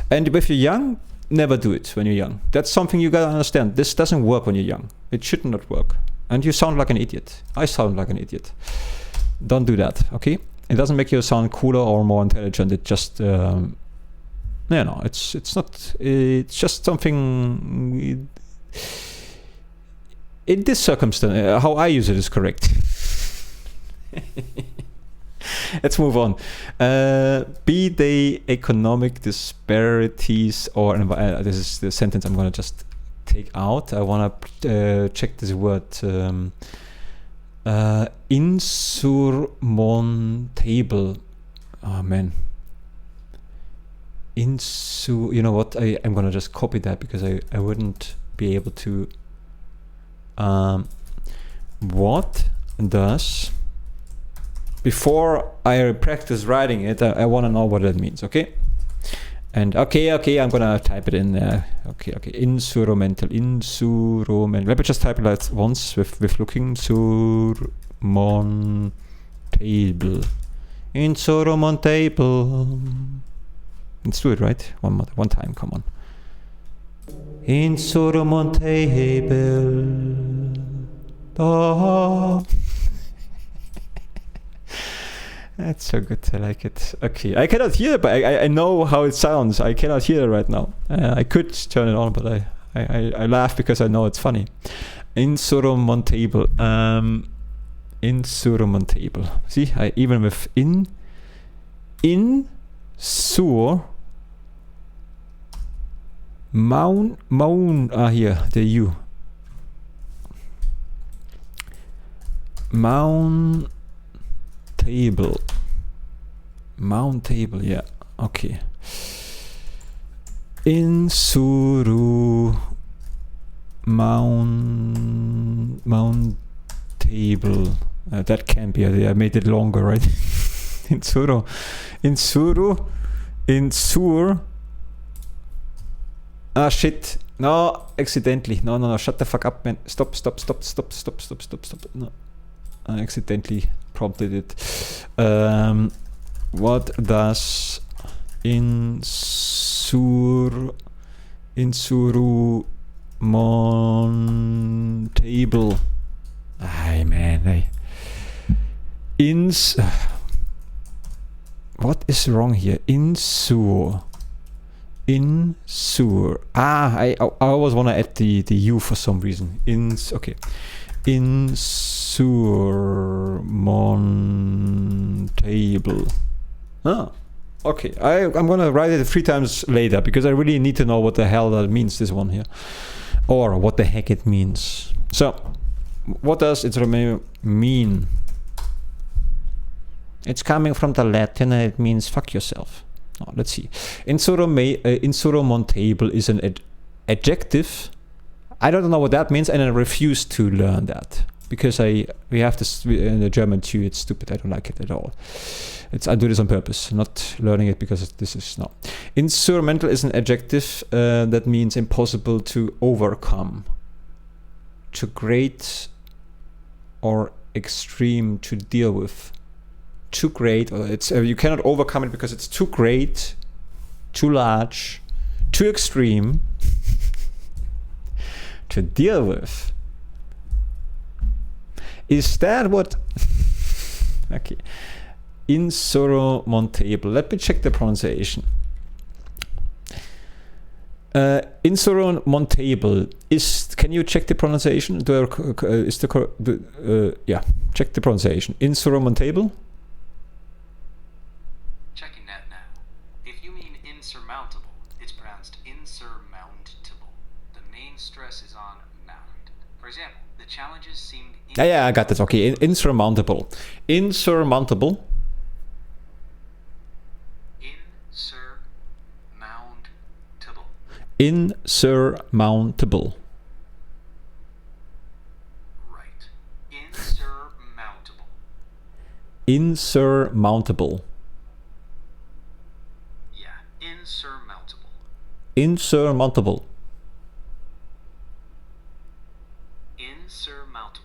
And if you're young, never do it when you're young. That's something you gotta understand. This doesn't work when you're young. It should not work. And you sound like an idiot. I sound like an idiot. Don't do that, okay? It doesn't make you sound cooler or more intelligent. It just, it's not. It's just something. In this circumstance, how I use it is correct. Let's move on. Be they economic disparities or this is the sentence I'm going to just take out. I want to check this word. Insurmountable. Oh man. You know what? I'm going to just copy that because I wouldn't be able to. What does... Before I practice writing it, I want to know what it means, okay? And okay, I'm gonna type it in there. Okay, insurmountable. Let me just type it like once with looking. Insurmountable. Let's do it, right? One time, come on. Insurmountable. Oh. That's so good, I like it. Okay, I cannot hear it, but I know how it sounds. I cannot hear it right now. I could turn it on, but I laugh because I know it's funny. Insurmountable. Insurmountable. See, even with sur, here, the U. Mountable, yeah, okay. Mountable. That can be. I made it longer, right? Insur. Ah shit! No, accidentally. No! Shut the fuck up, man! Stop! No, I accidentally prompted it. What does insurmountable? Ay man, what is wrong here? Insur. I always want to add the U for some reason. Okay. Insurmountable. Okay. I'm gonna write it 3 times later because I really need to know what the hell that means, this one here, or what the heck it means. So, what does it mean? It's coming from the Latin and it means fuck yourself. Oh, let's see. Insurmountable is an adjective. I don't know what that means, and I refuse to learn that because we have this in the German too. It's stupid. I don't like it at all. I do this on purpose, not learning it because this is no. Insurmountable is an adjective that means impossible to overcome, to great or extreme to deal with. Too great, or it's you cannot overcome it because it's too great, too large, too extreme to deal with. Is that what? Okay. Insurmountable. Let me check the pronunciation. Insurmountable is. Can you check the pronunciation? Is the yeah? Check the pronunciation. Insurmountable. Checking that now. If you mean insurmountable, it's pronounced insurmountable. The main stress is on mount. For example, the challenges seemed. Yeah, I got this. Okay, insurmountable. Insurmountable. Insurmountable. Right. Insurmountable. Insurmountable. Yeah, insurmountable. Insurmountable. Insurmountable.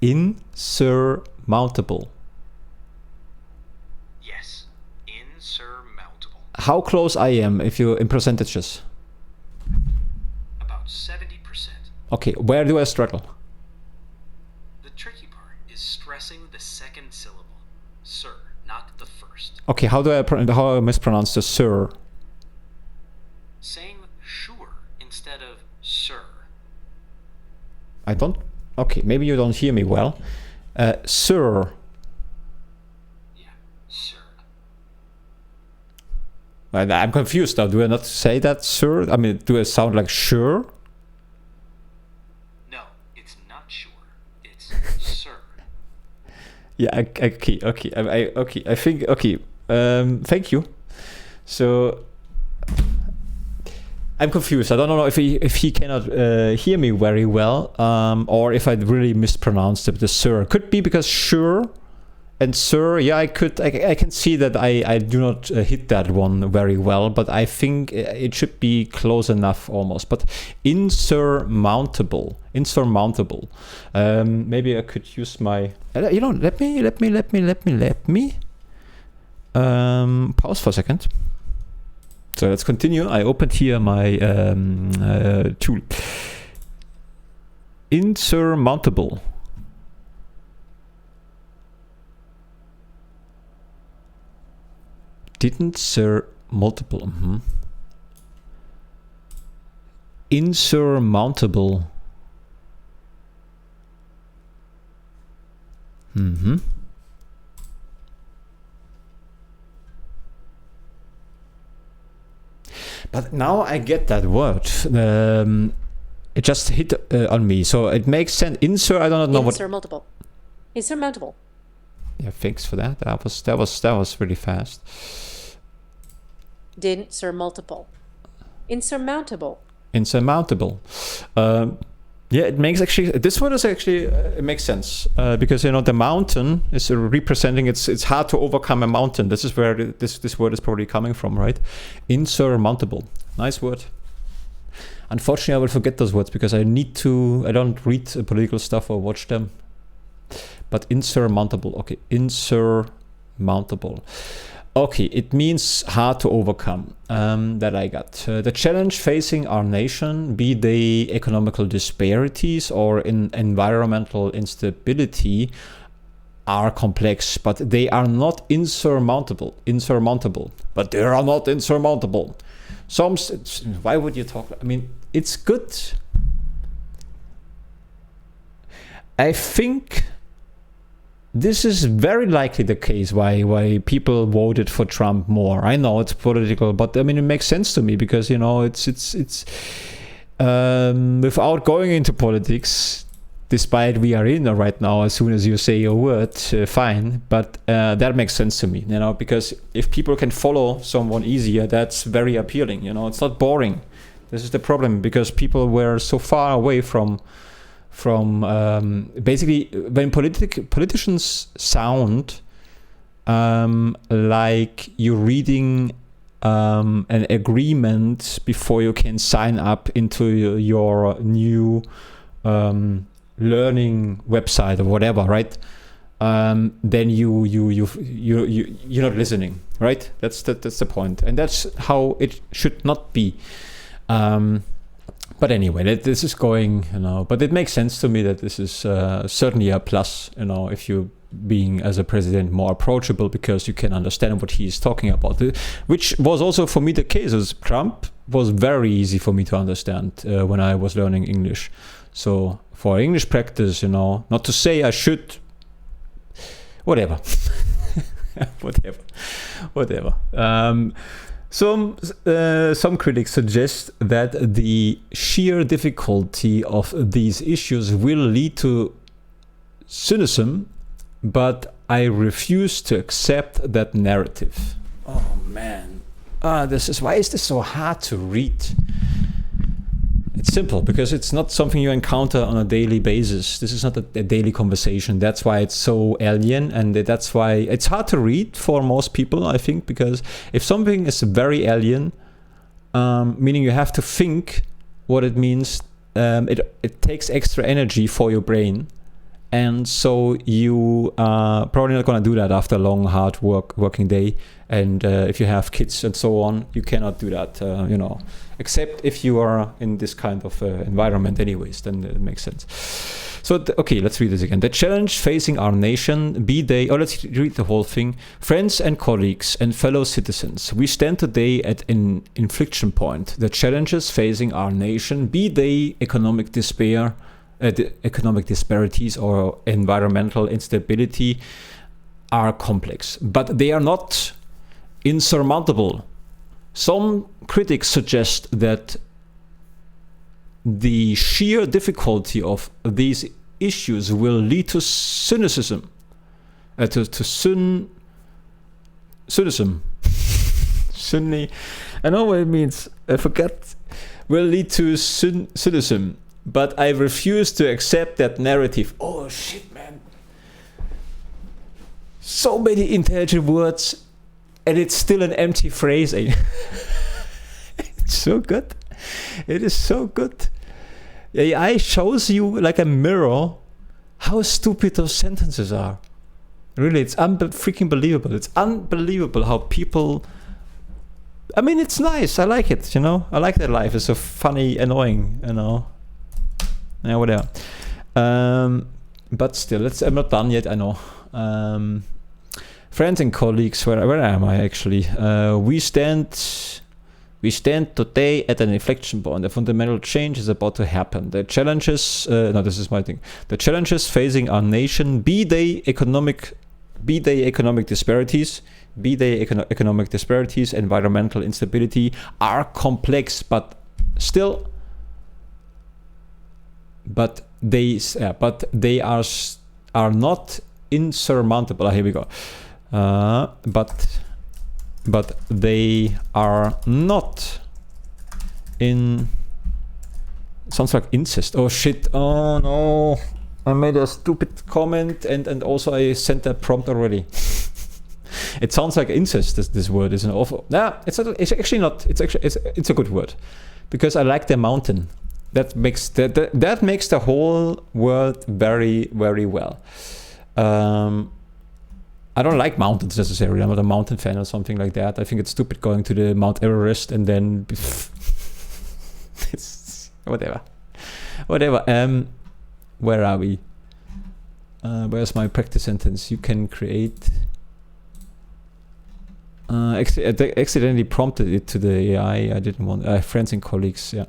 Insurmountable. Yes, insurmountable. How close I am if you in percentages? About 70%. Okay, where do I struggle? The tricky part is stressing the second syllable. Sir, not the first. Okay, how I mispronounce the sir? Saying sure instead of sir. I don't. Okay, maybe you don't hear me well. Sir. Yeah, sir. I'm confused now. Do I not say that, sir? I mean, do I sound like sure? No, it's not sure. It's sir. Yeah. Okay. I think. Okay. Thank you. So I'm confused. I don't know if he cannot hear me very well, or if I really mispronounced the sir. Could be because sure and sir. Yeah, I can see that I do not hit that one very well, but I think it should be close enough almost. But insurmountable. Maybe I could use my. Let me. Pause for a second. So let's continue. I opened here my tool. Insurmountable. Didn't sir multiple. Insurmountable. But now I get that word. It just hit on me, so it makes sense. I don't know what. Insurmountable. Insurmountable. Yeah, thanks for that. That was really fast. Insurmountable. Insurmountable. Insurmountable. Yeah, it makes actually. This word is actually it makes sense because the mountain is representing. It's hard to overcome a mountain. This is where this word is probably coming from, right? Insurmountable. Nice word. Unfortunately, I will forget those words because I don't read political stuff or watch them. But insurmountable. Okay, insurmountable. Okay, it means hard to overcome. That I got. The challenge facing our nation, be they economical disparities or in environmental instability, are complex, but they are not insurmountable. But they are not insurmountable. Why would you talk? I mean, it's good. I think this is very likely the case why people voted for Trump more. I know it's political, but I mean it makes sense to me because it's without going into politics, despite we are in right now. As soon as you say a word, fine, but that makes sense to me. Because if people can follow someone easier, that's very appealing. It's not boring. This is the problem because people were so far away from basically when politicians sound like you're reading an agreement before you can sign up into your new learning website or whatever, right? Then you're not listening, right? That's the point, and that's how it should not be. But anyway, this is going, but it makes sense to me that this is certainly a plus, if you being as a president more approachable, because you can understand what he is talking about, which was also for me the case. As Trump was very easy for me to understand when I was learning English. So for English practice, not to say I should, whatever. whatever. Some critics suggest that the sheer difficulty of these issues will lead to cynicism, but I refuse to accept that narrative. Oh man, why is this so hard to read? It's simple, because it's not something you encounter on a daily basis. This is not a daily conversation. That's why it's so alien, and that's why it's hard to read for most people, I think, because if something is very alien, meaning you have to think what it means, it takes extra energy for your brain. And so you are probably not going to do that after a long, hard working day. And if you have kids and so on, you cannot do that, except if you are in this kind of environment anyways, then it makes sense. So, okay, let's read this again. The challenge facing our nation, let's read the whole thing. Friends and colleagues and fellow citizens, we stand today at an inflection point. The challenges facing our nation, be they economic despair, the economic disparities or environmental instability, are complex, but they are not insurmountable. Some critics suggest that the sheer difficulty of these issues will lead to cynicism. Cynicism. Sunni. I know what it means. I forget. Will lead to cynicism. But I refuse to accept that narrative. Oh shit, man. So many intelligent words, and it's still an empty phrase. It's so good. It is so good. AI shows you like a mirror how stupid those sentences are. Really, it's freaking believable. It's unbelievable how people... I mean, it's nice. I like it, I like that life is so funny, annoying, Yeah, whatever. But still, I'm not done yet, I know. Friends and colleagues, where am I actually? We stand today at an inflection point. A fundamental change is about to happen. The challenges, this is my thing. The challenges facing our nation, be they economic disparities, environmental instability, are complex, but they are not insurmountable. Here we go. But they are not in... Sounds like incest. Oh shit. Oh no. I made a stupid comment and also I sent a prompt already. It sounds like incest. This word is an awful... It's actually not. It's a good word, because I like the mountain. That makes the whole word very, very well. I don't like mountains necessarily. I'm not a mountain fan or something like that. I think it's stupid going to the Mount Everest and then it's whatever. Where are we? Where's my practice sentence? You can create. I accidentally prompted it to the AI. I didn't want friends and colleagues. Yeah,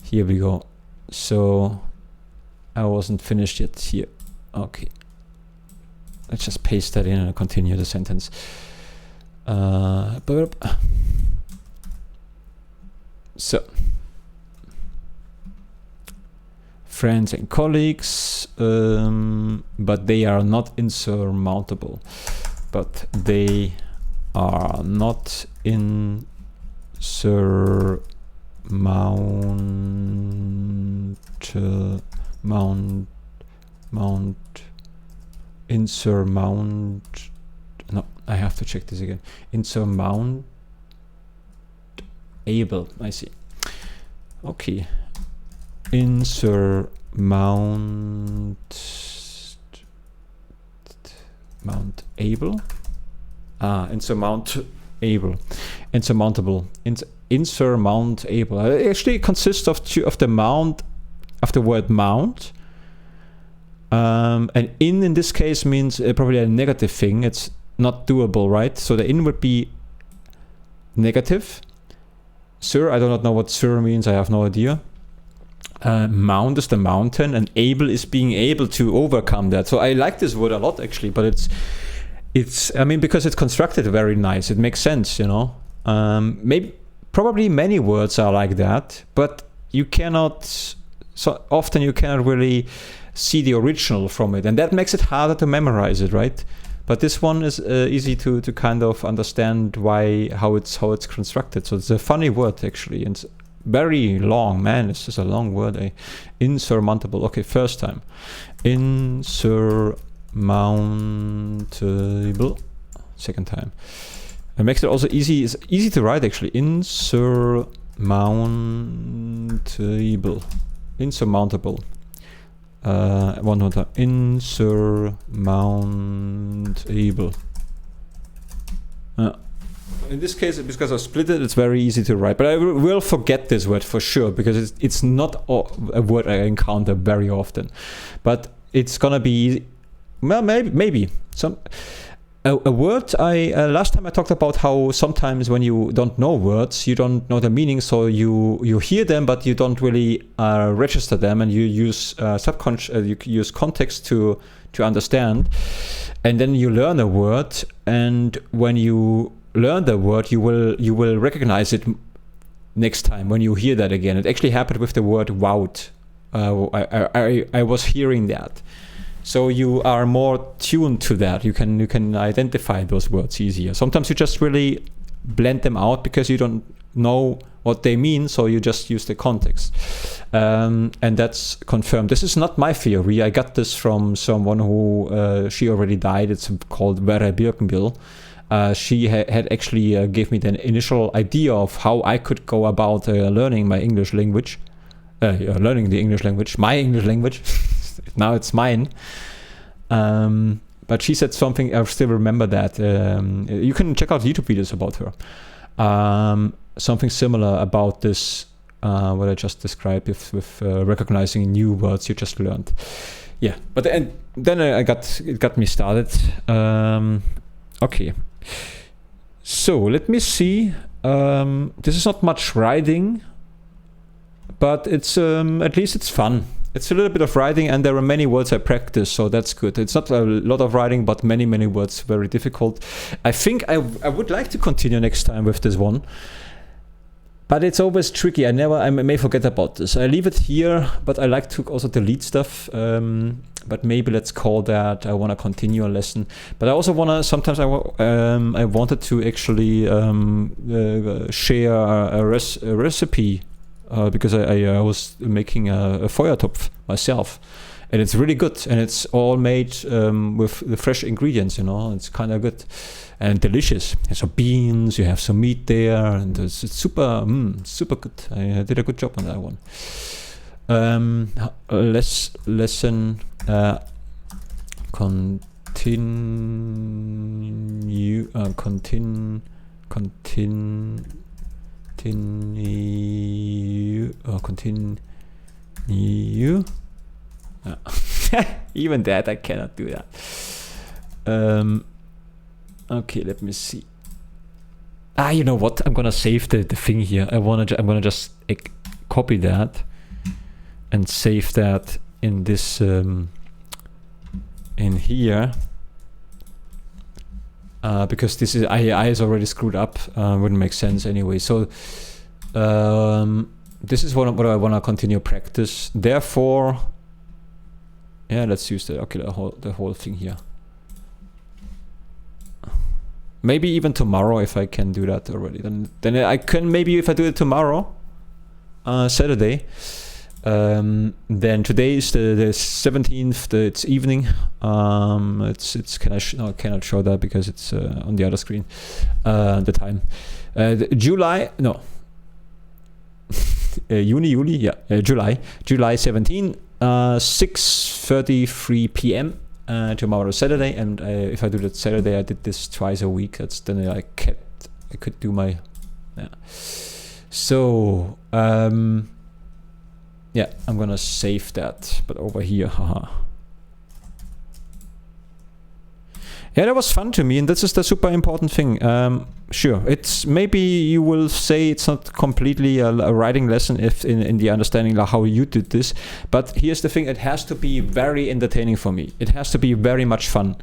here we go. So I wasn't finished yet here. Okay. Let's just paste that in and continue the sentence. So, friends and colleagues, but they are not insurmountable. But they are not insurmountable. No, I have to check this again. Insurmountable. I see. Okay. Insurmountable. insurmountable. Insurmountable. Insurmountable. It actually consists of the mount, of the word mount. And in this case means probably a negative thing. It's not doable, right? So the in would be negative. Sur, I do not know what sur means. I have no idea. Mount is the mountain, and able is being able to overcome that. So I like this word a lot, actually, but it's I mean, because it's constructed very nice. It makes sense, you know. Probably many words are like that, but you cannot, so often you cannot really see the original from it, and that makes it harder to memorize it, right? But this one is easy to kind of understand how it's constructed. So it's a funny word, actually. It's very long, man. It's just a long word. Insurmountable. Okay, first time. Insurmountable. Second time. It makes it also easy. It's easy to write, actually. Insurmountable. Insurmountable. One more time. Insurmountable. In this case, because I split it, it's very easy to write. But I will forget this word for sure, because it's not a word I encounter very often. But it's gonna be, well, maybe some. A word last time I talked about how sometimes when you don't know words, you don't know the meaning, so you hear them, but you don't really register them, and you use you use context to understand, and then you learn a word, and when you learn the word, you will recognize it next time when you hear that again. It actually happened with the word wout. I was hearing that. So you are more tuned to that. You can identify those words easier. Sometimes you just really blend them out because you don't know what they mean, so you just use the context. And that's confirmed. This is not my theory. I got this from someone who, she already died. It's called Vera Birkenbill. She had actually gave me the initial idea of how I could go about learning my English language. Learning the English language, my English language. Now it's mine. But she said something, I still remember that. You can check out YouTube videos about her. Something similar about this, what I just described with recognizing new words you just learned. Yeah, but then it got me started. Okay. So let me see. This is not much writing, but it's at least it's fun. It's a little bit of writing, and there are many words I practice, so that's good. It's not a lot of writing, but many words, very difficult. I think I would like to continue next time with this one, but it's always tricky. I may forget about this. I leave it here, but I like to also delete stuff. But maybe let's call that I want to continue a lesson. But I also want to, sometimes I wanted to actually share a recipe. Because I was making a Feuertopf myself, and it's really good, and it's all made with the fresh ingredients, you know. It's kind of good and delicious. There's some beans, you have some meat there, and it's super good. I did a good job on that one. Lesson continue continue. Even that I cannot do that. Okay, let me see. You know what? I'm gonna save the thing here. I'm gonna just copy that and save that in this in here. Because this is I is already screwed up. Wouldn't make sense anyway. So this is what I want to continue practice. Therefore, yeah, let's use the whole thing here. Maybe even tomorrow, if I can do that already. Then I can, maybe if I do it tomorrow, Saturday. Then today is the 17th. It's evening. It's I cannot show that because it's on the other screen. The time. July 17. 6:33 p.m. Tomorrow Saturday, and if I do that Saturday, I did this twice a week. That's then I could do my So yeah, I'm gonna save that, but over here, haha. Yeah, that was fun to me, and this is the super important thing. Sure, it's maybe you will say it's not completely a writing lesson if in the understanding like how you did this, but here's the thing: it has to be very entertaining for me. It has to be very much fun,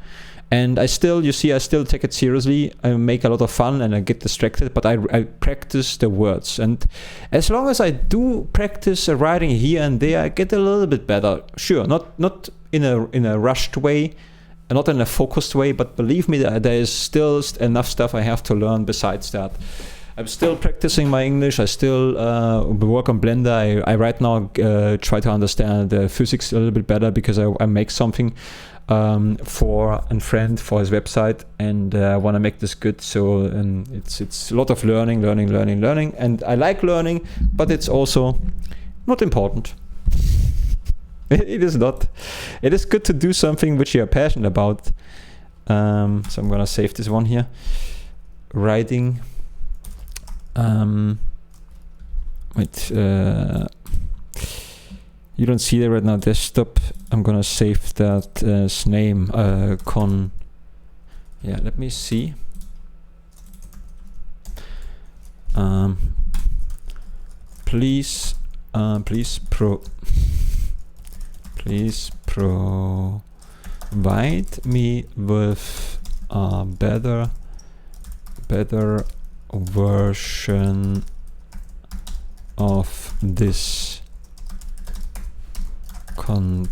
and I still take it seriously. I make a lot of fun and I get distracted, but I practice the words, and as long as I do practice writing here and there, I get a little bit better. Sure, not in a rushed way. Not in a focused way, but believe me, there is still enough stuff I have to learn besides that. I'm still practicing my English. I still work on Blender. I right now try to understand the physics a little bit better because I make something for a friend for his website, and I want to make this good. So it's a lot of learning, and I like learning, but it's also not important. It is not. It is good to do something which you are passionate about. So I'm gonna save this one here. Writing. Wait. You don't see that right now. Desktop. I'm gonna save that as name. Yeah. Let me see. Please provide me with a better version of this. Continue.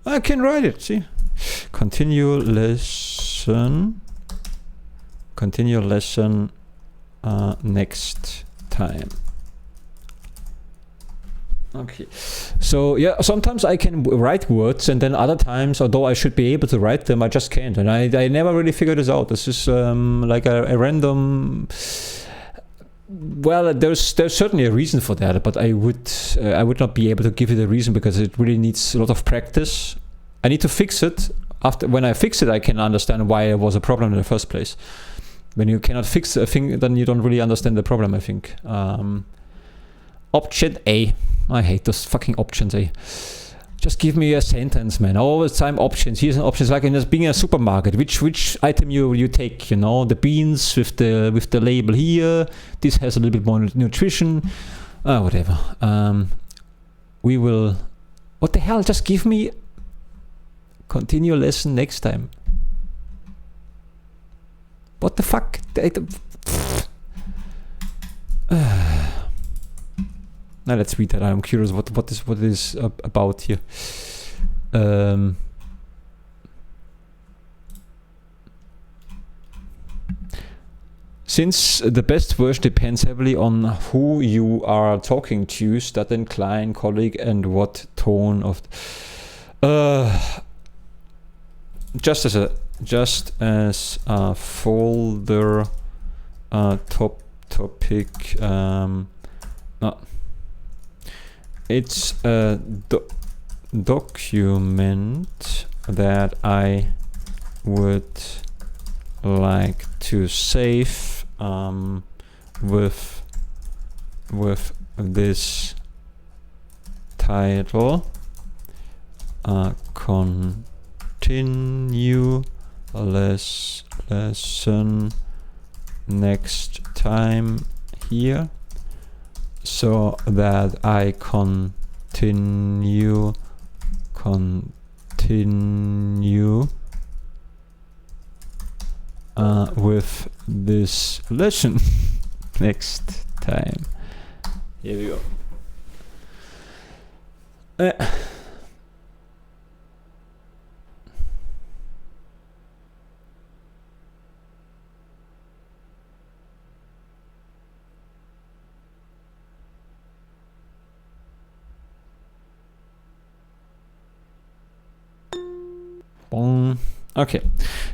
I can write it, see? Continue lesson next time. Okay, so yeah, sometimes I can write words, and then other times, although I should be able to write them, I just can't, and I never really figured this out. This is like a random. Well, there's certainly a reason for that, but I would not be able to give you the reason because it really needs a lot of practice. I need to fix it. When I fix it, I can understand why it was a problem in the first place. When you cannot fix a thing, then you don't really understand the problem, I think. Option A. I hate those fucking options, eh? Just give me a sentence, man. All the time options. Here's an option. It's like in being a supermarket. Which item you take? You know, the beans with the label here. This has a little bit more nutrition. Whatever. We will. What the hell? Just give me. Continue lesson next time. What the fuck? Now let's read that. I'm curious what it is about here. Since the best version depends heavily on who you are talking to, student, client, colleague, and what tone of just as a folder topic. No. It's a document that I would like to save with this title. Continue lesson next time here. So that I continue with this lesson next time. Here we go. Okay,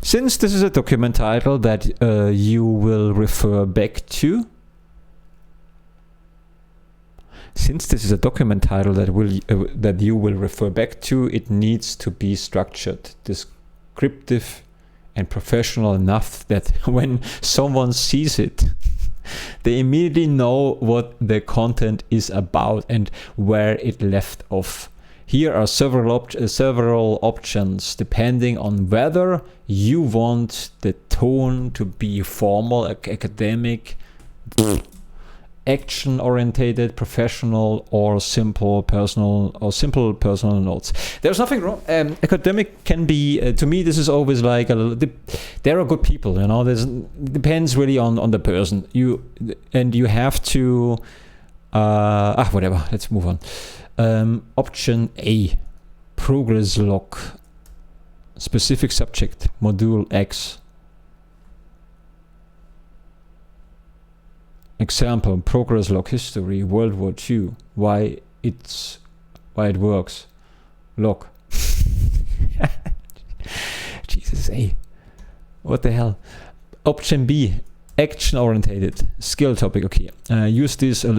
since this is a document title that you will refer back to, since this is a document title that you will refer back to, it needs to be structured, descriptive, and professional enough that when someone sees it, they immediately know what the content is about and where it left off. Here are several options depending on whether you want the tone to be formal, academic, action-orientated, professional, or simple personal notes. There's nothing wrong. Academic can be, to me, this is always like there are good people, you know. Depends really on the person. You have to whatever. Let's move on. Option A, progress log, specific subject, module X. Example, progress log history, World War II, why it works, log. Jesus, what the hell? Option B, action orientated, skill topic. Okay, use this if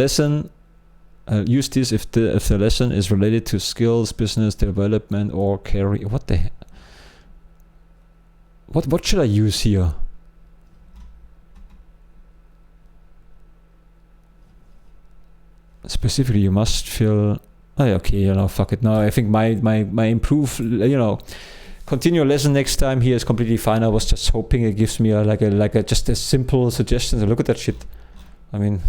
the lesson is related to skills, business development, or career. What the hell? What should I use here? Specifically, you must feel. Oh, okay, you know, fuck it. No, I think my improve. You know, continue lesson next time here is completely fine. I was just hoping it gives me just a simple suggestion. Look at that shit. I mean,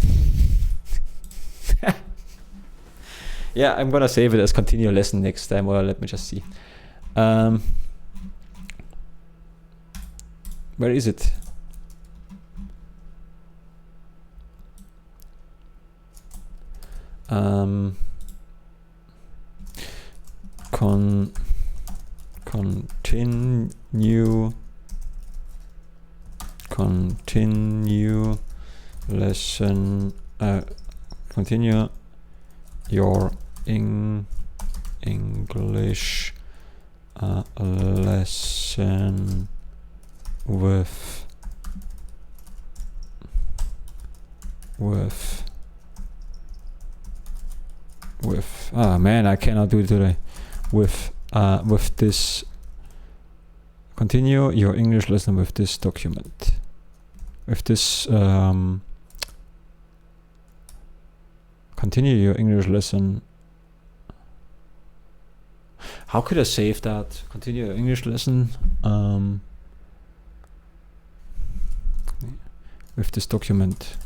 yeah, I'm gonna save it as continue lesson next time. Well, let me just see. Where is it? Continue lesson. Continue your English lesson with man, I cannot do it today. With this, continue your English lesson with this document. With this, continue your English lesson. How could I save that? Continue your English lesson with this document.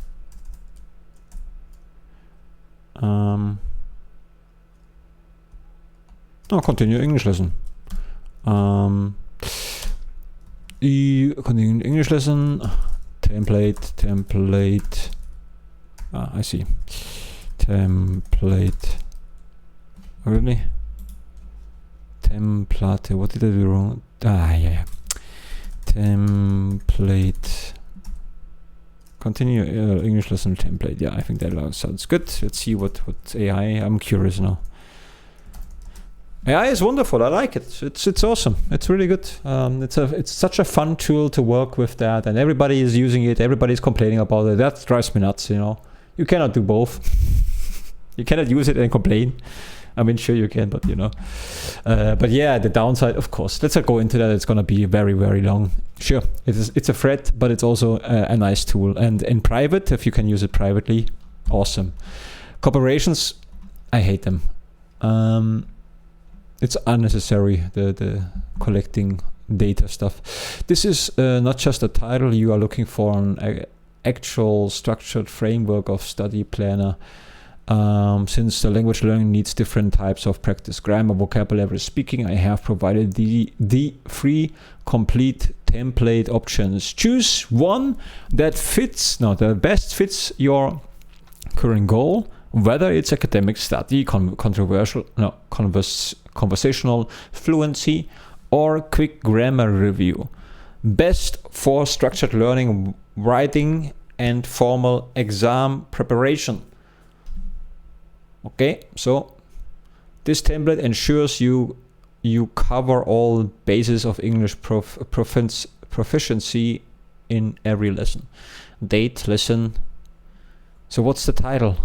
Continue English lesson. Continue English lesson. Template. I see. Template. Really? Template. What did I do wrong? Yeah. Template. Continue English lesson template. Yeah, I think that sounds good. Let's see what AI. I'm curious now. AI is wonderful. I like it. It's awesome. It's really good. It's such a fun tool to work with that, and everybody is using it. Everybody's complaining about it. That drives me nuts. You know, you cannot do both. You cannot use it and complain. I mean, sure you can, but you know. But yeah, the downside, of course. Let's not go into that. It's gonna be very, very long. Sure, it's a threat, but it's also a nice tool. And in private, if you can use it privately, awesome. Corporations, I hate them. It's unnecessary, the collecting data stuff. This is not just a title. You are looking for an actual structured framework of study planner. Since the language learning needs different types of practice, grammar, vocabulary, speaking, I have provided the 3 complete template options. Choose one that best fits your current goal, whether it's academic study, conversational fluency, or quick grammar review. Best for structured learning, writing, and formal exam preparation. Okay, so this template ensures you cover all bases of English proficiency in every lesson. Date, lesson. So what's the title?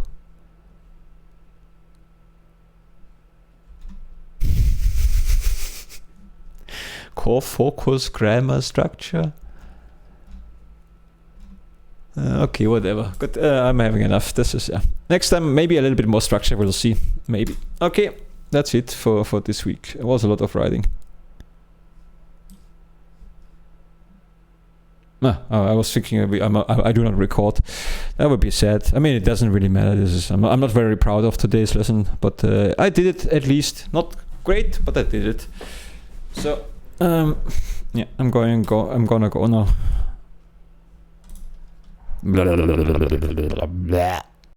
core focus, grammar, structure. Okay, whatever. Good. I'm having enough. This is next time maybe a little bit more structure. We'll see. Maybe. Okay, that's it for this week. It was a lot of writing. I was thinking I do not record. That would be sad. I mean, it doesn't really matter. I'm not very proud of today's lesson, but I did it at least. Not great, but I did it. So yeah, I'm gonna go now. Blah, blah, blah, blah, blah, blah, blah.